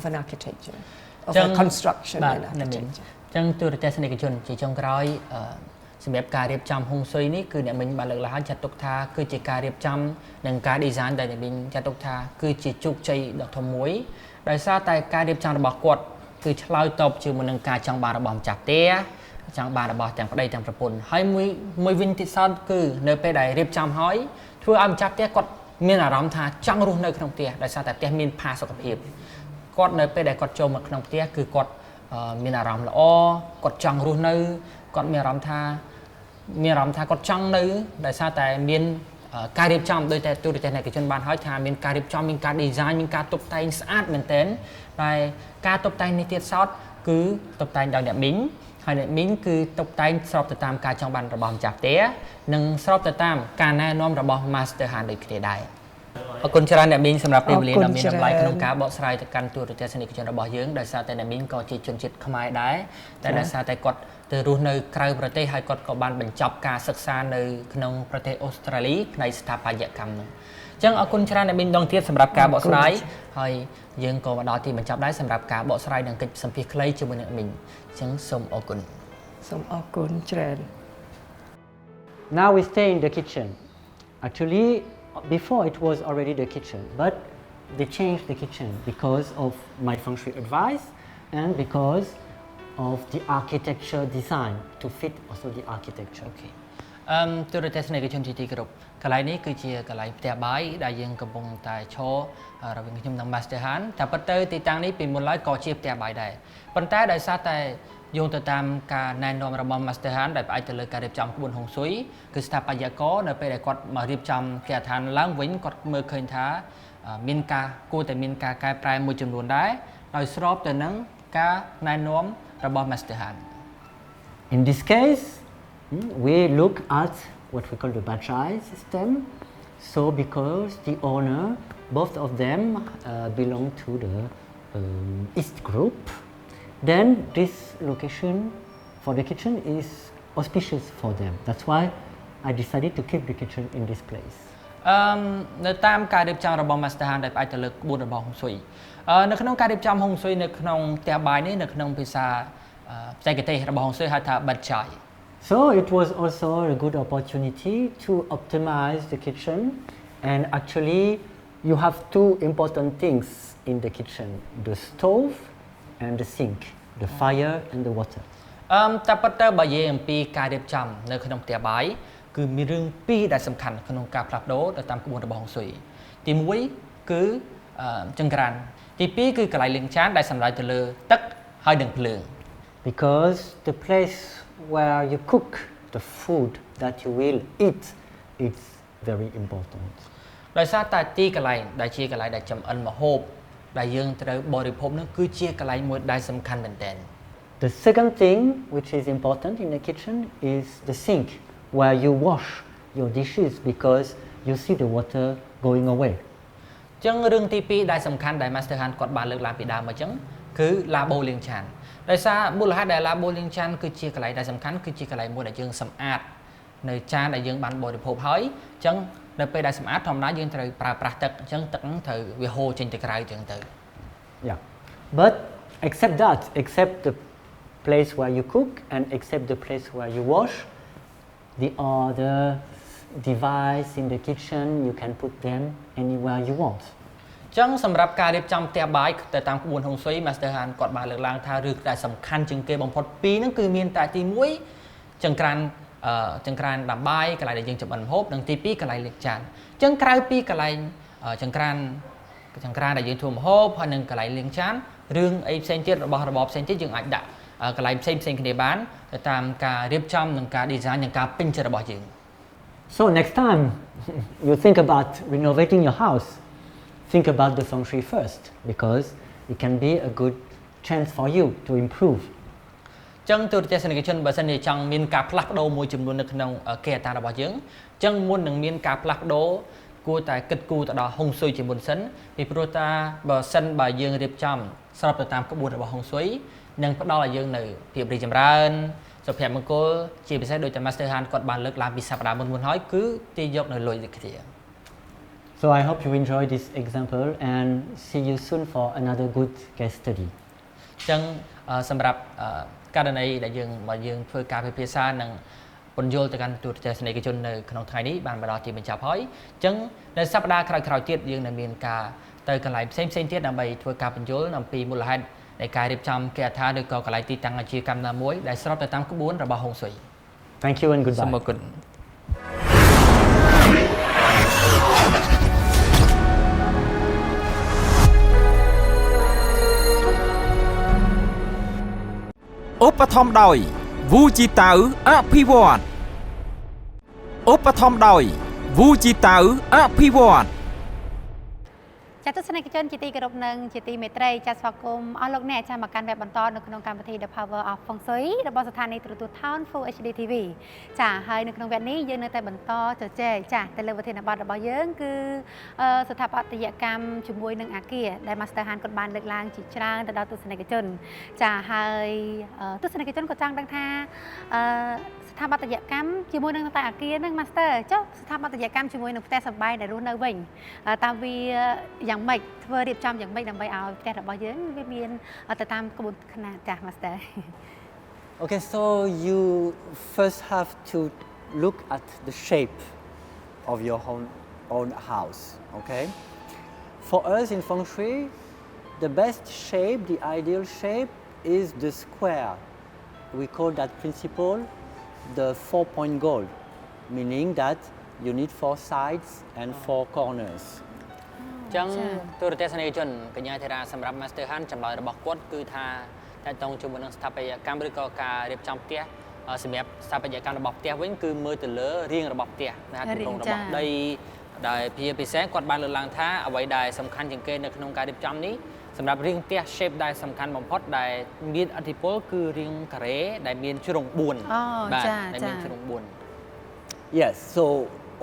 an architecture, of a construction and architecture. ចឹងទូរទស្សនិកជនជាចុងក្រោយសម្រាប់ការរៀបចំហុងស៊ុយនេះគឺអ្នកមិញបានលើកឡើងចាត់ទុកថាគឺជាការរៀបចំនិងការ design ដែលអ្នកមិញចាត់ទុកថាគឺជាជោគជ័យដ៏ធំមួយដោយសារតែការរៀបចំរបស់គាត់គឺឆ្លើយតបជាមួយនឹងការចង់បានរបស់ម្ចាស់ផ្ទះចង់បានរបស់ទាំងប្តីទាំងប្រពន្ធហើយមួយវិញទៀតសោតគឺនៅពេលដែលរៀបចំហើយធ្វើឲ្យម្ចាស់ផ្ទះគាត់មានអារម្មណ៍ថាចង់រស់នៅក្នុងផ្ទះដោយសារតែផ្ទះមានផាសុកភាពគាត់នៅពេលដែលគាត់ចូលមកក្នុងផ្ទះគឺគាត់មានអារម្មណ៍ល្អគាត់ចង់រស់នៅគាត់មានអារម្មណ៍ថាគាត់ចង់នៅដោយសារតែមានការរៀបចំដោយតែទូរទស្សនិកជនបានហើយថាមានការរៀបចំមានការ design មានការតុបតែងស្អាតមែនទែនតែការតុបតែងនេះទៀតសោតគឺតុបតែងដោយអ្នកមីងហើយអ្នកមីងគឺតុបតែងស្របទៅតាមការចង់បានរបស់ម្ចាស់ផ្ទះនិងស្របទៅតាមការណែនាំរបស់ Master Han ដូចគ្នាដែរអរគុណច្រើនអ្នកមីងសម្រាប់ពេលវេលាដ៏មានតម្លៃក្នុងការបកស្រាយទៅកាន់ទូរទស្សនិកជនរបស់យើងដោយសារតែអ្នកមីងក៏ជាជនជាតិខ្មែរដែរតែដោយសារតែគាត់ទៅរស់នៅក្រៅប្រទេសហើយគាត់ក៏បានបញ្ចប់ការសិក្សានៅក្នុងប្រទេសអូស្ត្រាលីផ្នែកស្ថាបត្យកម្មនោះអញ្ចឹងអរគុណច្រើនអ្នកមីងដងទៀតសម្រាប់ការបកស្រាយហើយយើងក៏មកដល់ទីបញ្ចប់ដែរសម្រាប់ការបកស្រាយនិងកិច្ចសម្ភាសន៍ខ្លីជាមួយអ្នកមីងអញ្ចឹងសូមអរគុណ Now we stay in the kitchen. Actually, before it was already the kitchen, but they changed the kitchen because of my feng shui advice and because of the architecture design to fit also the architecture. Okay. ទូរទស្សនិកជនជាទីគោរពកន្លែងនេះគឺជាកន្លែងផ្ទះបាយដែលយើងកំពុងតែឈររវាងខ្ញុំនិង Master Han តែពិតទៅទីតាំងនេះពីមុនឡើយក៏ជាផ្ទះបាយដែរប៉ុន្តែដោយសារតែយោងទៅតាមការណែនាំរបស់ Master Han ដែលផ្អែកទៅលើការរៀបចំក្បួនហុងស៊ុយគឺស្ថាបត្យករនៅពេលដែលគាត់មករៀបចំផ្ទះឋានឡើងវិញគាត់មើលឃើញថាមានការគួរតែមានការកែប្រែមួយចំនួនដែរដោយស្របទៅនឹងការណែនាំរបស់ Master Han. In this case, we look at what we call the bajai system. So because the owner, both of them belong to the East group, then this location for the kitchen is auspicious for them. That's why I decided to keep the kitchen in this place. នៅតាមការរៀបចំរបស់ Master Han ដែលផ្អែកទៅលើក្បួនរបស់ហុងស៊ុយនៅក្នុងការរៀបចំហុងស៊ុយនៅក្នុងផ្ទះបាយនេះនៅក្នុងភាសាបច្ចេកទេសរបស់ហុងស៊ុយហៅថា bajai. So it was also a good opportunity to optimize the kitchen, and actually you have two important things in the kitchen: the stove and the sink, the fire and the water. តែប៉ុន្តែបើនិយាយអំពីការរៀបចំនៅក្នុងផ្ទះបាយគឺមានរឿងពីរដែលសំខាន់ក្នុងការផ្លាស់ប្ដូរទៅតាមក្បួនរបស់ហុងស៊ុយទី1គឺចង្ក្រានទី2គឺកន្លែងលាងចានដែលសម្រាប់ទៅលើទឹកហើយនិងភ្លើង Because the place where you cook the food that you will eat is very important. ដោយសារតែទីកន្លែងដែលជាកន្លែងដែលចម្អិនម្ហូបដែលយើងត្រូវបរិភោគនោះគឺជាកន្លែងមួយដែលសំខាន់មែនទែន The second thing which is important in the kitchen is the sink where you wash your dishes because you see the water going away. ចឹងរឿងទី2ដែលសំខាន់ដែល Master Han គាត់បានលើកឡើងពីដើមមកចឹងគឺឡាបូលាងចានដោយសារមូលហេតុដែលឡាបូលាងចានគឺជាកន្លែងដែលសំខាន់គឺជាកន្លែងមួយដែលយើងសម្អាតនៅចានដែលយើងបានបរិភោគហើយចឹងនៅពេលដែលសម្អាតធម្មតាយើងត្រូវប្រើប្រាស់ទឹកចឹងទឹកហ្នឹងត្រូវវាហូរចេញទៅក្រៅចឹងទៅ Yeah. But except the place where you cook and except the place where you wash, the other device in the kitchen you can put them anywhere you want. ចឹងសម្រាប់ការរៀបចំផ្ទះបាយទៅតាមក្បួនហុងស៊ុយ Master Han គាត់បានលើកឡើងថារឿងដែលសំខាន់ជាងគេបំផុតពីរហ្នឹងគឺមានតែទី1ចង្ក្រានដាំបាយកន្លែងដែលយើងចម្អិនម្ហូបនិងទី2កន្លែងលាងចានចឹងក្រៅពីកន្លែងចង្ក្រានដែលយើងធ្វើម្ហូបហើយនិងកន្លែងលាងចានរឿងអីផ្សេងទៀតរបស់របបផ្សេងទៀតយើងអាចដាក់កន្លែងផ្សេងគ្នាបានទៅតាមការរៀបចំនិងការ design និងការពេញចិត្តរបស់យើង So next time you think about renovating your house, think about the feng shui first because it can be a good chance for you to improve. ចឹងទូរទស្សនិកជនបើសិនជាចង់មានការផ្លាស់ប្ដូរមួយចំនួននៅក្នុងគេហដ្ឋានរបស់យើងចឹងមុននឹងមានការផ្លាស់ប្ដូរគួរតែគិតគូរទៅដល់ហុងស៊ុយជាមុនសិនពីព្រោះថាបើសិនបើយើងរៀបចំស្របទៅតាមក្បួនរបស់ហុងស៊ុយនឹងផ្ដល់ឲ្យយើងនៅភាពរីកចម្រើនសុភមង្គលជាពិសេសដោយតែ Master Han គាត់បានលើកឡើងពីសប្តាហ៍មុនហើយគឺទាញយកនៅលុយដូចគ្នា So I hope you enjoy this example and see you soon for another good case study. ចឹងសម្រាប់ករណីដែលយើងធ្វើការពិភាក្សានិងពន្យល់ទៅកាន់ទូរទស្សនិកជននៅក្នុងថ្ងៃនេះបានមកដល់ទីបញ្ចប់ហើយចឹងនៅសប្តាហ៍ក្រោយៗទៀតយើងនឹងមានការទៅកន្លែងផ្សេងទៀតដើម្បីធ្វើការពន្យល់អំពីមូលហេតុនៃការរៀបចំគេហដ្ឋានឬក៏កន្លែងទីតាំងអាជីវកម្មណាមួយដែលស្របទៅតាមក្បួនរបស់ហុងស៊ុយ Thank you and សូមអរ goodbye. គុណ ឧបត្ថម្ភដោយវូជីតៅអភិវឌ្ឍឧបត្ថម្ភដោយវូជីតៅអភិវឌ្ឍ ចាទស្សនិកជនជាទីគោរពនិងជាទីមេត្រីចាស្វាគមន៍អស់លោកអ្នកចាំមកកាន់វគ្គបន្តនៅក្នុងកម្មវិធី The Power of Feng Shui របស់ស្ថានីយ៍ទូរទស្សន៍ Town Full HD TV ចាហើយនៅក្នុងវគ្គនេះយើងនៅតែបន្តជជែកចាទៅលើវិធានបទរបស់យើងគឺស្ថាបត្យកម្មជាមួយនឹងអាគារដែល Master Han គាត់បានលើកឡើងជាច្រើនទៅដល់ទស្សនិកជនចាហើយទស្សនិកជនក៏ចង់ដឹងថាស្ថាបត្យកម្មជាមួយនឹងតែអាគារហ្នឹង Master ចុះស្ថាបត្យកម្មជាមួយនឹងផ្ទះសម្បែងដែលរស់នៅវិញតើវាយ៉ាងម៉េចធ្វើរៀបចំយ៉ាងម៉េចដើម្បីឲ្យផ្ទះរបស់យើងវាមានទៅតាមក្បួនខ្នាតចាស់ Master. Okay, so you first have to look at the shape of your own house, okay? For us in Feng Shui, the best shape, the ideal shape is the square. We call that principle the 4-point goal, meaning that you need 4 sides and 4 corners. ចឹងទូរទស្សនិកជនកញ្ញាធីរ៉ាសម្រាប់ Master Han ចម្លើយរបស់គាត់គឺថាតែតងជាមួយនឹងស្ថាបត្យកម្មឬក៏ការរៀបចំផ្ទះសម្រាប់ស្ថាបត្យកម្មរបស់ផ្ទះវិញគឺមើលទៅលើរាងរបស់ផ្ទះណាទម្រង់របស់ដីដែលជាពិសេសគាត់បានលើកឡើងថាអ្វីដែលសំខាន់ជាងគេនៅក្នុងការរៀបចំនេះសម្រាប់រាងផ្ទះ shape ដែលសំខាន់បំផុតដែលមានឥទ្ធិពលគឺរាងការ៉េដែលមានជ្រុង4បាទដែលមានជ្រុង4 Yes, so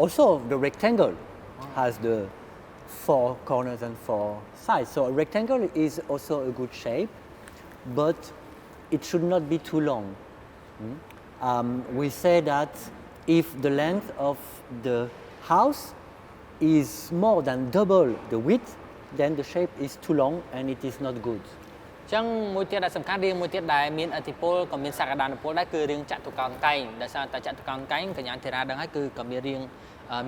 also the rectangle has the 4 corners and 4 sides. So a rectangle is also a good shape, but it should not be too long. We say that if the length of the house is more than double the width, then the shape is too long and it is not good. ចឹងមួយទៀតដែលសំខាន់រាងមួយទៀតដែលមានឥទ្ធិពលក៏មានសក្តានុពលដែរគឺរាងចតុកោណកែងដោយសារតែចតុកោណកែងកញ្ញាធីរ៉ាដឹងហើយគឺក៏មានរាង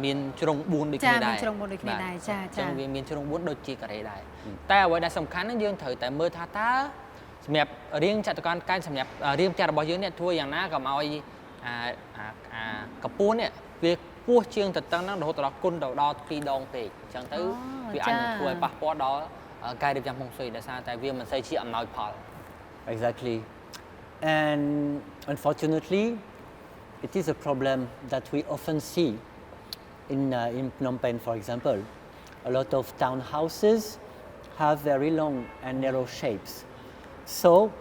មានជ្រុង4ដូចគ្នាដែរ ចាមានជ្រុង4ដូចគ្នាដែរចា ចឹងវាមានជ្រុង4ដូចជាការ៉េដែរតែអ្វីដែលសំខាន់ហ្នឹងយើងត្រូវតែមើលថាតើសម្រាប់រាងចតុកោណកែងសម្រាប់រាងផ្ទះរបស់យើងនេះធ្វើយ៉ាងណាកុំឲ្យកពួននេះវាពោះជាងទៅតឹងហ្នឹងរហូតដល់គុណទៅដល់2ដងពេកចឹងទៅវាអាចនឹងធ្វើឲ្យប៉ះពាល់ដល់ការរៀបចំហុងស៊ុយដោយសារតែវាមិនសូវជាអំណោយផល Exactly. And unfortunately, it is a problem that we often see in Phnom Penh, for example. A lot of townhouses have very long and narrow shapes. So,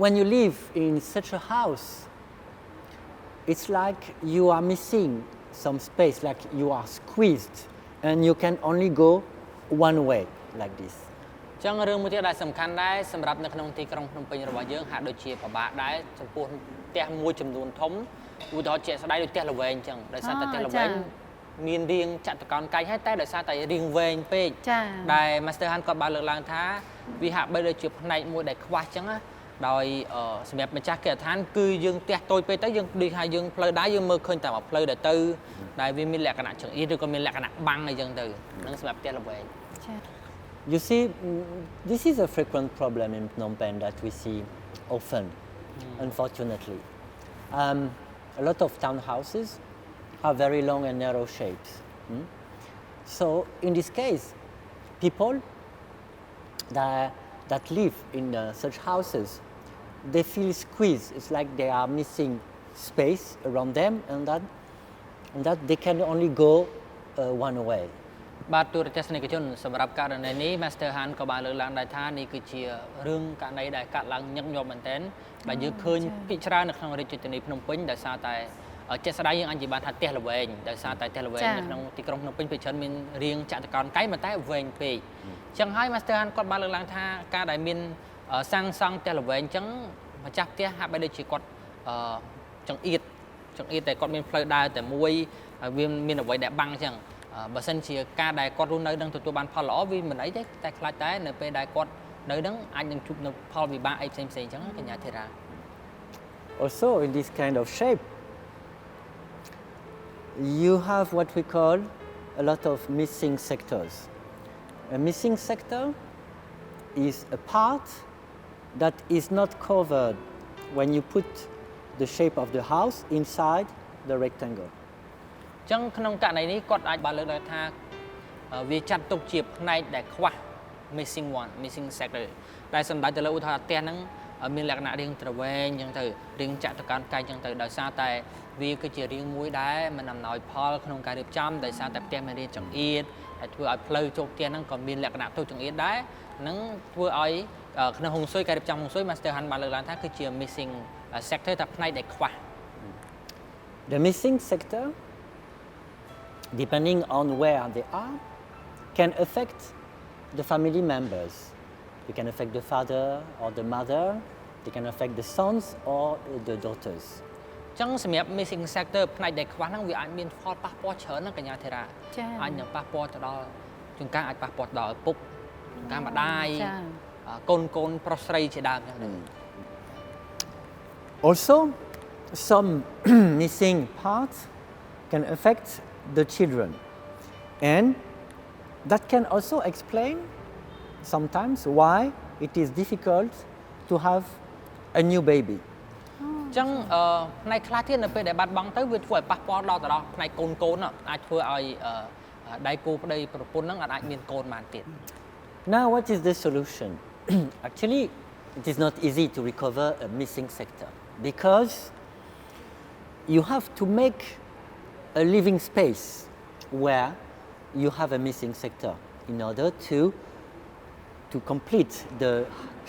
when you live in such a house, it's like you are missing some space, like you are squeezed, and you can only go one way, like this. ចឹងរឿងមួយទៀតដែលសំខាន់ដែរសម្រាប់នៅក្នុងទីក្រុងភ្នំពេញរបស់យើងហាក់ដូចជាពិបាកដែរចំពោះផ្ទះមួយចំនួនធំឧទាហរណ៍ជាក់ស្ដែងដូចផ្ទះល្វែងចឹងដោយសារតែផ្ទះល្វែងមានរាងចតុកោណកែងហើយតែដោយសារតែរាងវែងពេកដែល Master Han គាត់បានលើកឡើងថាវាហាក់បីដូចជាផ្នែកមួយដែលខ្វះចឹងណាដោយសម្រាប់ម្ចាស់គេដ្ឋានគឺយើងផ្ទះតូចពេកទៅយើងដូចថាយើងផ្លូវដែរយើងមើលឃើញតែមួយផ្លូវដែលទៅដែលវាមានលក្ខណៈចង្អៀតឬក៏មានលក្ខណៈបាំងអីចឹងទៅនឹងសម្រាប់ផ្ទះល្វែង You see, this is a frequent problem in Phnom Penh that we see often, unfortunately. A lot of townhouses have very long and narrow shapes. So, in this case, people that live in such houses, they feel squeezed. It's like they are missing space around them and that they can only go one way. បាទទូរទស្សនិកជនសម្រាប់ករណីនេះ Master Han ក៏បានលើកឡើងដែរថានេះគឺជារឿងករណីដែលកាត់ឡើងញឹកញាប់មែនទែនដែលយើងឃើញភាគច្រើននៅក្នុងរាជធានីភ្នំពេញដោយសារតែជាក់ស្ដែងយើងអាចនិយាយបានថាផ្ទះល្វែងដោយសារតែផ្ទះល្វែងនៅក្នុងទីក្រុងភ្នំពេញភាគច្រើនមានរាងចតុកោណកែងប៉ុន្តែវែងពេកអញ្ចឹងហើយ Master Han គាត់បានលើកឡើងថាការដែលមានសាងសង់ផ្ទះល្វែងអញ្ចឹងម្ចាស់ផ្ទះហាក់បីដូចជាគាត់ចង្អៀតតែគាត់មានផ្លូវដើរតែមួយវាមានអ្វីដែលបាំងអញ្ចឹងបើសិនជាការដែលគាត់រស់នៅនឹងទទួលបានផលល្អវាមិនអីទេតែខ្លាចតែនៅពេលដែលគាត់នៅនឹងអាចនឹងជួបនៅផលវិបាកអីផ្សេងៗអញ្ចឹងកញ្ញាធីរ៉ា Also, in this kind of shape, you have what we call a lot of missing sectors. A missing sector is a part that is not covered when you put the shape of the house inside the rectangle. អញ្ចឹងក្នុងករណីនេះគាត់អាចបានលើកឡើងថាវាចាត់ទុកជាផ្នែកដែលខ្វះ missing sector ដែលសំដៅទៅលើឧទាហរណ៍ផ្ទះហ្នឹងមានលក្ខណៈរាងទ្រវែងអញ្ចឹងទៅរាងចតុកោណកែងអញ្ចឹងទៅដោយសារតែវាគឺជារាងមួយដែលមិនអំណោយផលក្នុងការរៀបចំដោយសារតែផ្ទះមានរាងចង្អៀតហើយធ្វើឲ្យផ្លូវចូលផ្ទះហ្នឹងក៏មានលក្ខណៈទោសចង្អៀតដែរនឹងធ្វើឲ្យក្នុងហុងស៊ុយការរៀបចំហុងស៊ុយ Master Han បានលើកឡើងថាគឺជា missing sector តែផ្នែកដែលខ្វះ The missing sector, depending on where they are, can affect the family members. It can affect the father or the mother. It can affect the sons or the daughters. អញ្ចឹងសម្រាប់ missing sector ផ្នែកដែលខ្វះហ្នឹងវាអាចមានផលប៉ះពាល់ច្រើនណាស់កញ្ញាធីរ៉ាអាចនឹងប៉ះពាល់ទៅដល់ជួនកាលអាចប៉ះពាល់ដល់ឪពុកជួនកាលម្ដាយកូនប្រុសស្រីជាដើមអញ្ចឹង Also, some missing parts can affect the children, and that can also explain sometimes why it is difficult to have a new baby. អញ្ចឹងផ្នែកខ្លះទៀតនៅពេលដែលបាត់បង់ទៅវាធ្វើឲ្យប៉ះពាល់ដល់ទៅដល់ផ្នែកកូនអាចធ្វើឲ្យដៃគូប្តីប្រពន្ធហ្នឹងអាចមានកូនបានទៀត Now, what is the solution? Actually, it is not easy to recover a missing sector because you have to make a living space where you have a missing sector in order to complete the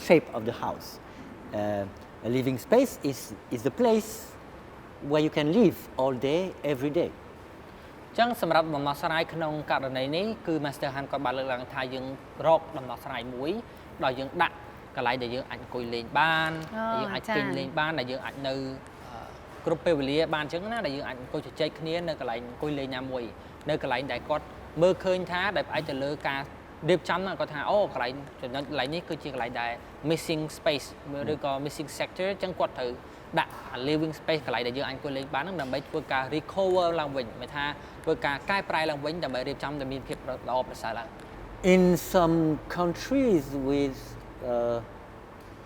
shape of the house. A living space is the place where you can live all day, every day. អញ្ចឹងសម្រាប់ដំណោះស្រាយក្នុងករណីនេះគឺ Master Han គាត់បានលើកឡើងថាយើងរកដំណោះស្រាយមួយដោយយើងដាក់កន្លែងដែលយើងអាចអង្គុយលេងបានដែលយើងអាចគេងលេងបានដែលយើងអាចនៅគ្រប់ពេលវេលាបានអញ្ចឹងណាដែលយើងអាចអង្គុយជជែកគ្នានៅកន្លែងអង្គុយលេងណាមួយនៅកន្លែងដែលគាត់មើលឃើញថាដែលផ្អែកទៅលើការរៀបចំគាត់ថាអូកន្លែងចំណុចកន្លែងនេះគឺជាកន្លែងដែល missing space ឬក៏ missing sector អញ្ចឹងគាត់ត្រូវដាក់ living space កន្លែងដែលយើងអាចអង្គុយលេងបានហ្នឹងដើម្បីធ្វើការ recover ឡើងវិញមានថាធ្វើការកែប្រែឡើងវិញដើម្បីរៀបចំឲ្យមានភាពល្អប្រសើរឡើង In some countries with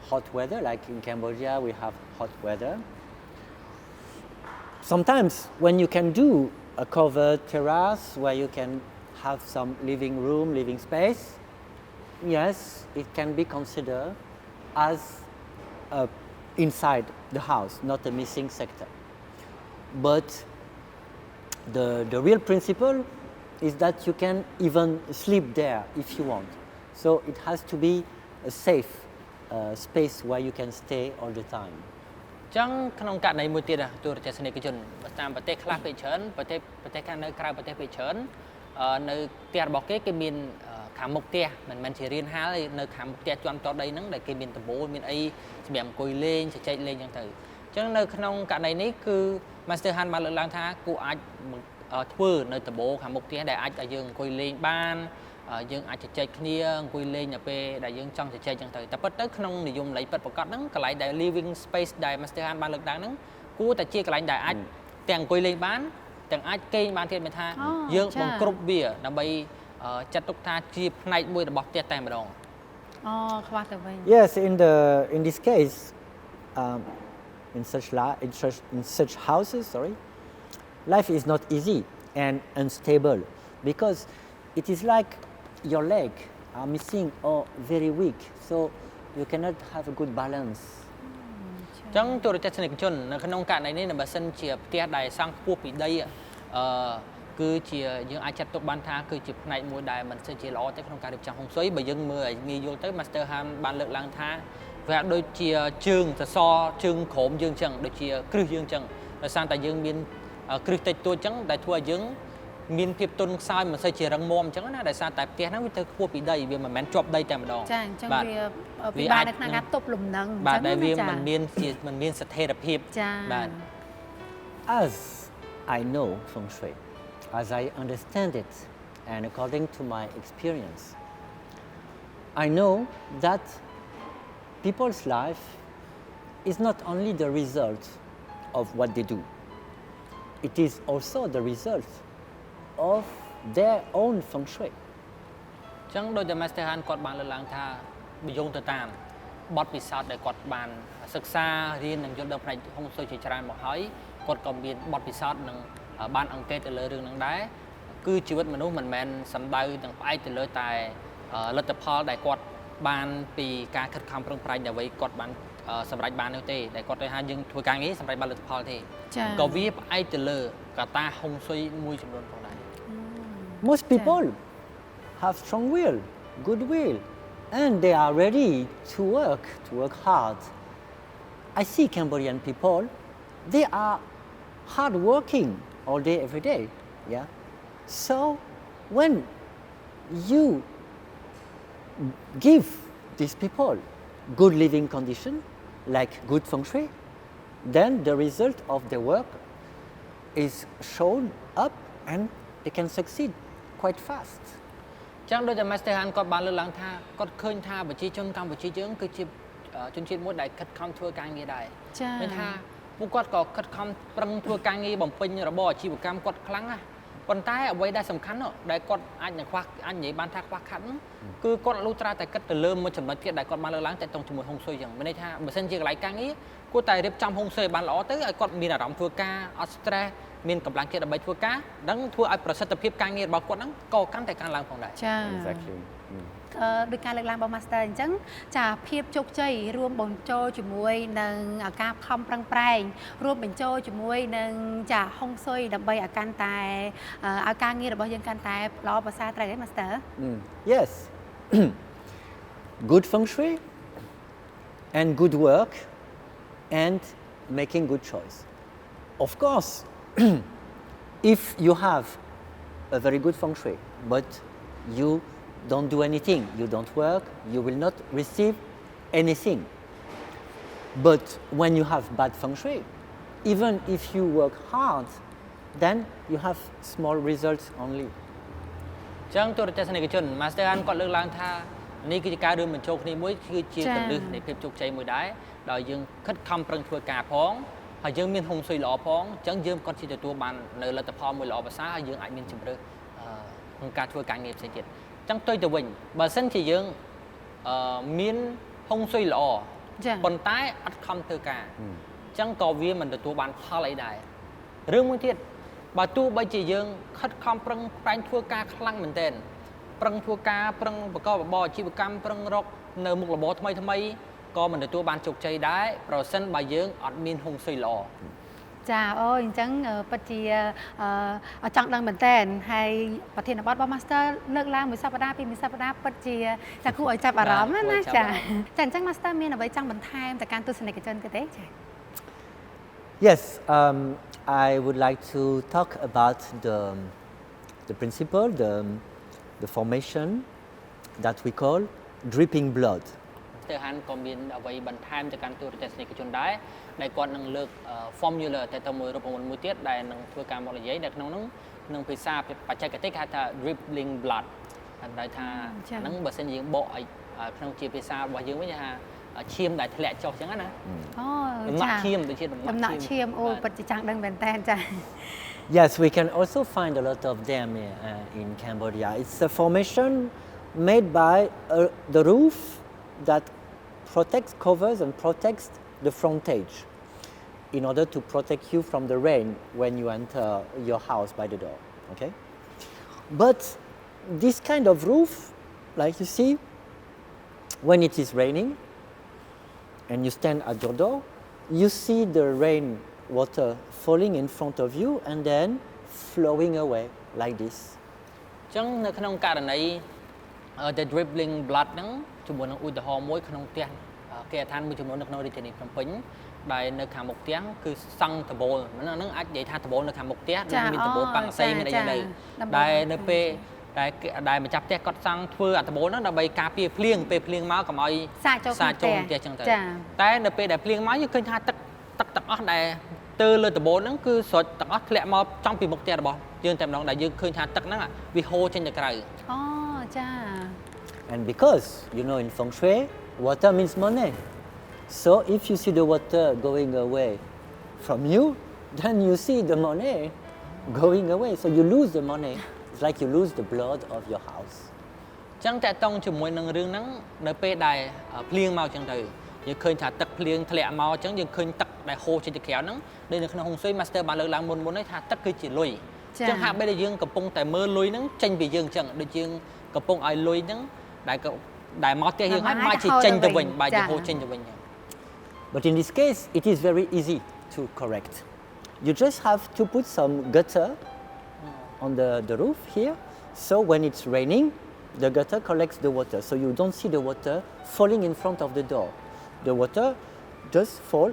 hot weather, like in Cambodia, we have hot weather. Sometimes when you can do a covered terrace where you can have some living room, living space, yes, it can be considered as inside the house, not a missing sector. But the real principle is that you can even sleep there if you want. So it has to be a safe space where you can stay all the time. អញ្ចឹងក្នុងករណីមួយទៀតទូរទស្សនិកជនតាមប្រទេសខ្លះពេកច្រើនប្រទេសខាងនៅក្រៅប្រទេសពេកច្រើននៅផ្ទះរបស់គេមានខាងមុខផ្ទះមិនមែនជារានហាលនៅខាងមុខផ្ទះជាន់តដីហ្នឹងដែលគេមានដំបូលមានអីសម្រាប់អង្គុយលេងជជែកលេងអញ្ចឹងទៅអញ្ចឹងនៅក្នុងករណីនេះគឺ Master Han បានលើកឡើងថាគួរអាចធ្វើនៅដំបូលខាងមុខផ្ទះដែលអាចឲ្យយើងអង្គុយលេងបានយើងអាចជជែកគ្នាអង្គុយលេងនៅពេលដែលយើងចង់ជជែកអញ្ចឹងទៅតែពិតទៅក្នុងនិយមន័យពិតប្រាកដហ្នឹងកន្លែងដែល living space ដែល Master Han បានលើកឡើងហ្នឹងគួរតែជាកន្លែងដែលអាចទាំងអង្គុយលេងបានទាំងអាចគេងបានទៀតមានថាយើងបង្គ្រប់វាដើម្បីចាត់ទុកថាជាផ្នែកមួយរបស់ផ្ទះតែម្ដងខ្វះទៅវិញ Yes, in this case, in such houses, life is not easy and unstable because it is like your leg are missing or very weak, so you cannot have a good balance. អញ្ចឹងទូរទស្សនិកជននៅក្នុងករណីនេះបើសិនជាផ្ទះដែលសង់ខ្ពស់ពីដី គឺជាយើងអាចចាត់ទុកបានថាគឺជាផ្នែកមួយដែលមិនសូវជាល្អទេក្នុងការរៀបចំហុងស៊ុយបើយើងមើលឲ្យងាយយល់ទៅ Master Han បានលើកឡើងថាវាដូចជាជើងសសរជើងក្រោមយើងអញ្ចឹងដូចជាគ្រឹះយើងអញ្ចឹងដោយសារតែយើងមានគ្រឹះតិចតួចអញ្ចឹងដែលធ្វើឲ្យយើងមានភាពទន់ខ្សោយមិនសូវជារឹងមាំអញ្ចឹងណាដោយសារតែផ្ទះហ្នឹងវាទៅខ្ពស់ពីដីវាមិនមែនជាប់ដីតែម្ដង ចាអញ្ចឹងវាពិបាកនៅក្នុងការទប់លំនឹងអញ្ចឹង បាទដែលវាមិនមានស្ថិរភាព ចា បាទ As I know Feng Shui, as I understand it, and according to my experience, I know that people's life is not only the result of what they do, it is also the result of their own Feng Shui. ចឹងដោយតែ Master Han គាត់បានលើកឡើងថាបើយោងទៅតាមបទពិសោធន៍ដែលគាត់បានសិក្សារៀននិងយល់ដឹងផ្នែកហុងស៊ុយជាច្រើនមកហើយគាត់ក៏មានបទពិសោធន៍និងបានអង្កេតទៅលើរឿងហ្នឹងដែរគឺជីវិតមនុស្សមិនមែនសំដៅទាំងផ្អែកទៅលើតែលទ្ធផលដែលគាត់បានពីការខិតខំប្រឹងប្រែងដែលគាត់បានសម្រេចបាននោះទេដែលគាត់ទៅថាយើងធ្វើការងារសម្រេចបានលទ្ធផលទេក៏វាផ្អែកទៅលើកត្តាហុងស៊ុយមួយចំនួនផងដែរ Most people have strong will, good will, and they are ready to work hard. I see Cambodian people, they are hardworking all day, every day. Yeah. So when you give these people good living condition, like good feng shui, then the result of their work is shown up and they can succeed quite fast. ចឹងដូចតែ Master Han គាត់បានលើកឡើងថាគាត់ឃើញថាប្រជាជនកម្ពុជាយើងគឺជាជនជាតិមួយដែលខិតខំធ្វើការងារដែរមានថាពួកគាត់ក៏ខិតខំប្រឹងធ្វើការងារបំពេញរបរអាជីវកម្មគាត់ខ្លាំងណាស់ប៉ុន្តែអ្វីដែលសំខាន់ដែលគាត់អាចនឹងខ្វះអាចនិយាយបានថាខ្វះខាតគឺគាត់លុះត្រាតែគិតទៅលើមួយចំណុចទៀតដែលគាត់បានលើកឡើងតែតង់ជាមួយហុងស៊ុយចឹងមានន័យថាបើសិនជាកន្លែងការងារគួរតែរៀបចំហុងស៊ុយឲ្យបានល្អទៅឲ្យគាត់មានអារម្មណ៍ធ្វើការអត់ stress មានកម្លាំងចិត្តដើម្បីធ្វើការដឹងធ្វើឲ្យប្រសិទ្ធភាពការងាររបស់គាត់ហ្នឹងក៏កាន់តែកើនឡើងផងដែរ ចា Exactly. ដោយការលើកឡើងរបស់ Master អញ្ចឹងចាភាពជោគជ័យរួមបញ្ចូលជាមួយនឹងការខំប្រឹងប្រែងរួមបញ្ចូលជាមួយនឹងចាហុងស៊ុយដើម្បីឲ្យកាន់តែឲ្យការងាររបស់យើងកាន់តែល្អប្រសើរត្រូវទេ Master Yes. Good feng shui and good work and making good choice. Of course, if you have a very good feng shui, but you don't do anything, you don't work, you will not receive anything. But when you have bad feng shui, even if you work hard, then you have small results only. ចឹងទូរទស្សនិកជន Master Han គាត់លើកឡើងថានេះគឺជាការរួមបញ្ចូលគ្នាមួយគឺជាកន្លឹះនៃភាពជោគជ័យមួយដែរដោយយើងខិតខំប្រឹងធ្វើការផងហើយយើងមានហុងស៊ុយល្អផងអញ្ចឹងយើងគាត់ជាទទួលបាននៅលទ្ធផលមួយល្អប្រសើរហើយយើងអាចមានជម្រើសក្នុងការធ្វើការងារផ្សេងទៀតអញ្ចឹងទៅវិញបើសិនជាយើងមានហុងស៊ុយល្អប៉ុន្តែអត់ខំធ្វើការអញ្ចឹងក៏វាមិនទទួលបានផលអីដែររឿងមួយទៀតបើទោះបីជាយើងខិតខំប្រឹងប្រែងធ្វើការខ្លាំងមែនទែនប្រឹងធ្វើការប្រឹងប្រកបរបរអាជីវកម្មប្រឹងរកនៅមុខរបរថ្មីក៏មិនទទួលបានជោគជ័យដែរប្រសិនបើយើងអត់មានហុងស៊ុយល្អ ចាអូអញ្ចឹងពិតជាចង់ដឹងមែនតើហើយប្រធានបទរបស់ Master លើកឡើងមួយសប្តាហ៍ពីមួយសប្តាហ៍ពិតជាចាគួរឲ្យចាប់អារម្មណ៍ណាចាអញ្ចឹង Master មានអ្វីចង់បន្ថែមទៅកាន់ទស្សនិកជនទេចា Yes, I would like to talk about the principle, the formation that we call dripping blood. Master Han ក៏មានអ្វីបន្ថែមទៅកាន់ទូរទស្សនិកជនដែរដែលគាត់នឹងលើក formula ទៅទៅមួយរូបមន្តមួយទៀតដែលនឹងធ្វើការមកនិយាយនៅក្នុងនោះនឹងភាសាបច្ចេកទេសគេហៅថា dribbling blood ហើយថាហ្នឹងបើសិនយើងបកឲ្យក្នុងជាភាសារបស់យើងវិញថាឈាមដែលធ្លាក់ចុះអញ្ចឹងណាអូដំណាក់ឈាមដូចជាដំណាក់ឈាមអូពិតជាចង់ដឹងមែនតើចា Yes, we can also find a lot of them in Cambodia. It's a formation made by the roof that protects, covers and protects the frontage in order to protect you from the rain when you enter your house by the door, okay? But this kind of roof, like you see, when it is raining and you stand at your door, you see the rain water falling in front of you and then flowing away. like this. ចឹងនៅក្នុងករណី the dribbling blood ហ្នឹងជាមួយនឹងឧទាហរណ៍មួយក្នុងផ្ទះគេដ្ឋានមួយចំនួននៅក្នុងរាជធានីភ្នំពេញដែលនៅខាងមុខផ្ទះគឺសង់ដបូលហ្នឹងអាចនិយាយថាដបូលនៅខាងមុខផ្ទះដូចមានដបូលប៉ាំងសីមានអីយ៉ាងទៅដែលនៅពេលដែលម្ចាស់ផ្ទះគាត់សង់ធ្វើអាដបូលហ្នឹងដើម្បីការពារភ្លៀងពេលភ្លៀងមកកុំឲ្យសាចូលផ្ទះចឹងទៅតែនៅពេលដែលភ្លៀងមកយើងឃើញថាទឹកទាំងអស់ដែលទៅលើដបូលហ្នឹងគឺស្រោចទាំងអស់ធ្លាក់មកចំពីមុខផ្ទះរបស់យើងតែម្ដងដែលយើងឃើញថាទឹកហ្នឹងវាហូរចេញទៅក្រៅ And because you know in Feng Shui water means money, so if you see the water going away from you, then you see the money going away, so you lose the money. It's like you lose the blood of your house. ចឹងតើតង់ជាមួយនឹងរឿងហ្នឹងនៅពេលដែលភ្លៀងមកចឹងទៅយើងឃើញថាទឹកភ្លៀងធ្លាក់មកចឹងយើងឃើញទឹកដែលហូរចេញទៅក្រៅហ្នឹងដូចនៅក្នុងហុងស៊ុយ Master បានលើកឡើងមុនហ្នឹងថាទឹកគឺជាលុយចឹងហាក់បីដែលយើងកំពុងតែមើលលុយហ្នឹងចេញពីយើងចឹងដូចយើងកំពុងឲ្យលុយហ្នឹងដែលមកផ្ទះយើងហើយមកជាចេញទៅវិញបាទជាហូរចេញទៅវិញ But in this case it is very easy to correct. You just have to put some gutter on the roof here, so when it's raining the gutter collects the water, so you don't see the water falling in front of the door. The water just fall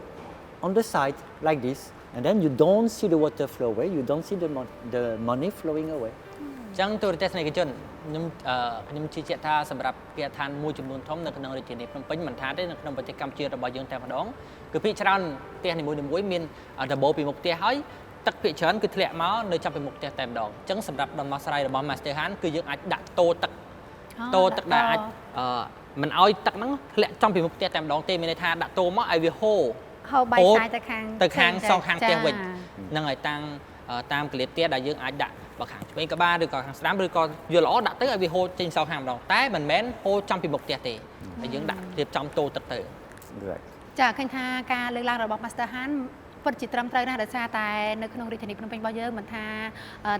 on the side like this, and then you don't see the water flow away, you don't see the money flowing away. ចឹងទូរទស្សនិកជនខ្ញុំជឿជាក់ថាសម្រាប់គេឋានមួយចំនួនធំនៅក្នុងរាជធានីភ្នំពេញមិនថាទេនៅក្នុងប្រទេសកម្ពុជារបស់យើងតែម្ដងគឺភាគច្រើនផ្ទះនីមួយៗមានដបូលពីមុខផ្ទះហើយទឹកភាគច្រើនគឺធ្លាក់មកនៅចាប់ពីមុខផ្ទះតែម្ដងចឹងសម្រាប់ដំណោះស្រាយរបស់ Master Han គឺយើងអាចដាក់តូទឹកដែលអាចមិនឲ្យទឹកហ្នឹងធ្លាក់ចំពីមុខផ្ទះតែម្ដងទេមានន័យថាដាក់តូមកឲ្យវាហូរបាយសាយទៅខាងសងខាងផ្ទះវិញហ្នឹងហើយតាមកលៀតផ្ទះដែលយើងអាចដាក់បើខាងឆ្វេងក្បាលឬក៏ខាងស្ដាំឬក៏យល់ល្អដាក់ទៅឲ្យវាហូរចេញសងខាងម្ដងតែមិនមែនហូរចំពីមុខផ្ទះទេតែយើងដាក់រៀបចំតូទឹកទៅ ចាឃើញថាការលើកឡើងរបស់ Master Han ពិតជាត្រឹមត្រូវណាស់ដោយសារតែនៅក្នុងរាជធានីភ្នំពេញរបស់យើងមិនថា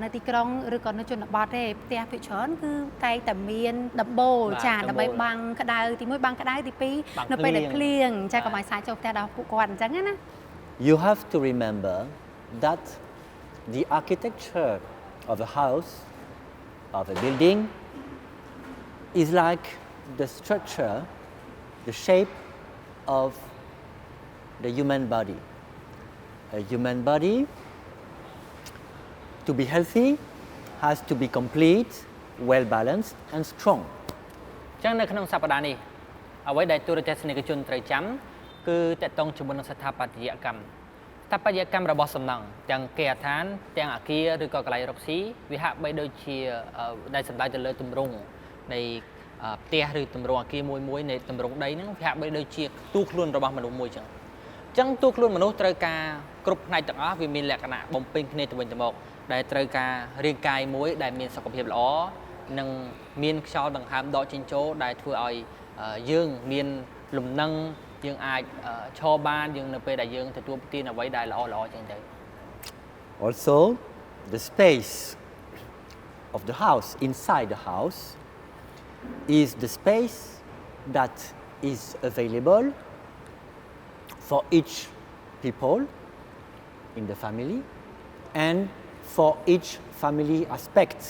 នៅទីក្រុងឬក៏នៅជនបទទេផ្ទះភាគច្រើនគឺតែតែមានដំបូលចាដើម្បីបាំងក្តៅទី1បាំងក្តៅទី2នៅពេលដែលភ្លៀងចាកុំឲ្យសាយចូលផ្ទះដល់ពួកគាត់អញ្ចឹងណា You have to remember that the architecture of a house, of a building, is like the structure, the shape of the human body. A human body, to be healthy, has to be complete, well balanced, and strong. ចឹងនៅក្នុងសប្តាហ៍នេះអ្វីដែលទូរទស្សនិកជនត្រូវចាំគឺតកតងជាមួយនឹងស្ថាបត្យកម្មរបស់សំណង់ទាំងគេហដ្ឋានទាំងអគារឬក៏កន្លែងរកស៊ីវាហាក់បីដូចជាដែលសំដៅទៅលើទម្រង់នៃផ្ទះឬទម្រង់អគារមួយនៃទម្រង់ដីហ្នឹងវាហាក់បីដូចជាទូខ្លួនរបស់មនុស្សមួយចឹងទូខ្លួនមនុស្សត្រូវការគ្រប់ផ្នែកទាំងអស់វាមានលក្ខណៈបំពេញគ្នាទៅវិញទៅមកដែលត្រូវការរាងកាយមួយដែលមានសុខភាពល្អនិងមានខ្យល់ដង្ហើមដកចេញចូលដែលធ្វើឲ្យយើងមានលំនឹងយើងអាចឈរបានយើងនៅពេលដែលយើងទទួលទានអ្វីដែលល្អចឹងទៅ Also the space of the house inside the house is the space that is available for each people in the family and for each family aspect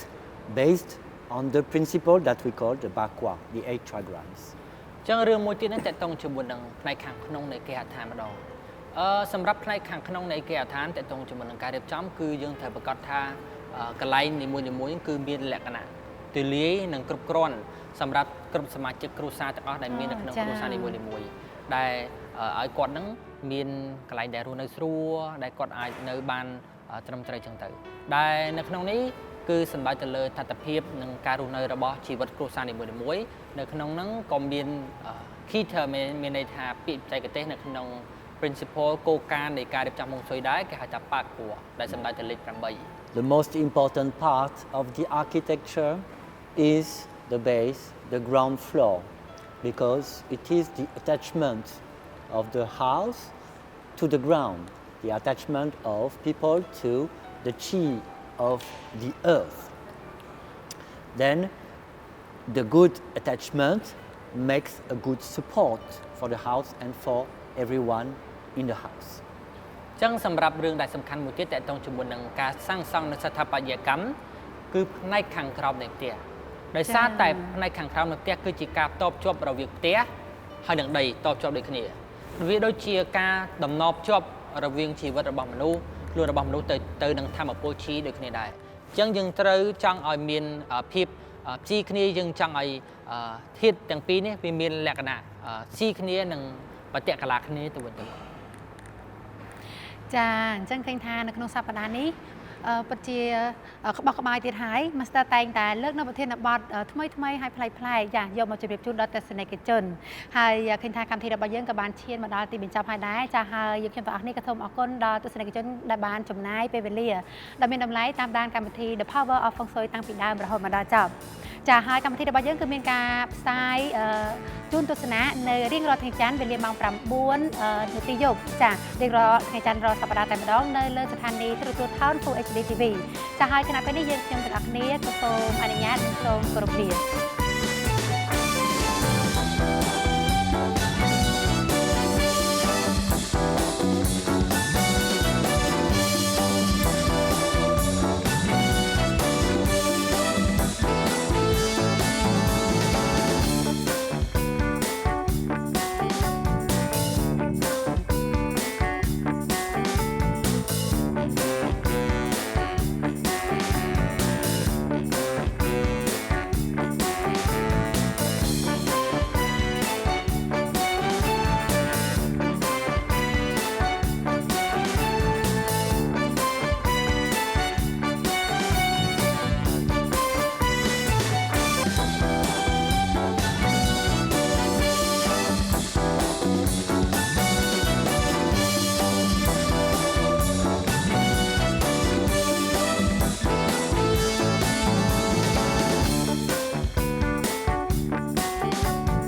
based on the principle that we call the Bakwa, the 8 trigrams. ចឹងរឿងមួយទៀតហ្នឹងតកតងជាមួយនឹងផ្នែកខាងក្នុងនៃគេហដ្ឋានម្ដងសម្រាប់ផ្នែកខាងក្នុងនៃគេហដ្ឋានតកតងជាមួយនឹងការរៀបចំគឺយើងត្រូវប្រកាសថាកន្លែងនីមួយៗគឺមានលក្ខណៈទូលាយនិងគ្រប់គ្រាន់សម្រាប់គ្រប់សមាជិកគ្រួសារទាំងអស់ដែលមាននៅក្នុងគ្រួសារនីមួយៗដែលឲ្យគាត់ហ្នឹងមានកន្លែងដែលរស់នៅស្រួលដែលគាត់អាចនៅបានត្រឹមត្រូវចឹងទៅដែលនៅក្នុងនេះគឺសំដៅទៅលើតថភាពនិងការរស់នៅរបស់ជីវិតគ្រួសារនីមួយៗនៅក្នុងហ្នឹងក៏មាន key term មានន័យថាពាក្យបច្ចេកទេសនៅក្នុង principle គោលការណ៍នៃការរៀបចំហុងស៊ុយដែរគេហៅថាប៉ាគួរដែលសំដៅទៅលេខ8 The most important part of the architecture is the base, the ground floor, because it is the attachment of the house to the ground, the attachment of people to the chi of the earth. Then the good attachment makes a good support for the house and for everyone in the house. ចឹងសម្រាប់រឿងដែលសំខាន់មួយទៀតតកតងជាមួយនឹងការសាងសង់នៅស្ថាបត្យកម្ម គឺផ្នែកខាងក្រោមនៃផ្ទះដោយសារតែផ្នែកខាងក្រោមនៃផ្ទះគឺជាការតបជាប់រវាងផ្ទះហើយនឹងដីតបជាប់ដូចគ្នាវាដូចជាការដំណប់ជាប់រវាងជីវិតរបស់មនុស្សខ្លួនរបស់មនុស្សទៅនឹងធម្មពលជីដូចគ្នាដែរអញ្ចឹងយើងត្រូវចង់ឲ្យមានភាពជីគ្នាយើងចង់ឲ្យធាតុទាំងពីរនេះវាមានលក្ខណៈស៊ីគ្នានិងបតិកលាគ្នាទៅវិញទៅមកចាអញ្ចឹងឃើញថានៅក្នុងសប្តាហ៍នេះពិតជាក្បោះក្បាយទៀតហើយ Master តែងតែលើកនៅប្រធានបទថ្មីហើយប្លែកចាយកមកជម្រាបជូនដល់ទស្សនិកជនហើយឃើញថាកម្មវិធីរបស់យើងក៏បានឈានមកដល់ទីបញ្ចប់ហើយដែរចាហើយយើងខ្ញុំទាំងអស់គ្នាក៏សូមអរគុណដល់ទស្សនិកជនដែលបានចំណាយពេលវេលាដែលមានតម្លៃតាមដានកម្មវិធី The Power of Feng Shui តាំងពីដើមរហូតមកដល់ចប់ចាហើយកម្មវិធីរបស់យើងគឺមានការផ្សាយជូនទស្សនានៅរៀងរាល់ថ្ងៃច័ន្ទវេលាម៉ោង 9 នាទីយប់ចារៀងរាល់ថ្ងៃច័ន្ទរាល់សប្តាហ៍តែម្ដងនៅលើស្ថានីយ៍ទូរទស្សន៍ Town Full HD TV ចាហើយគណៈពេលនេះយើងខ្ញុំទាំងអស់គ្នាក៏សូមអនុញ្ញាតសូមគោរពលា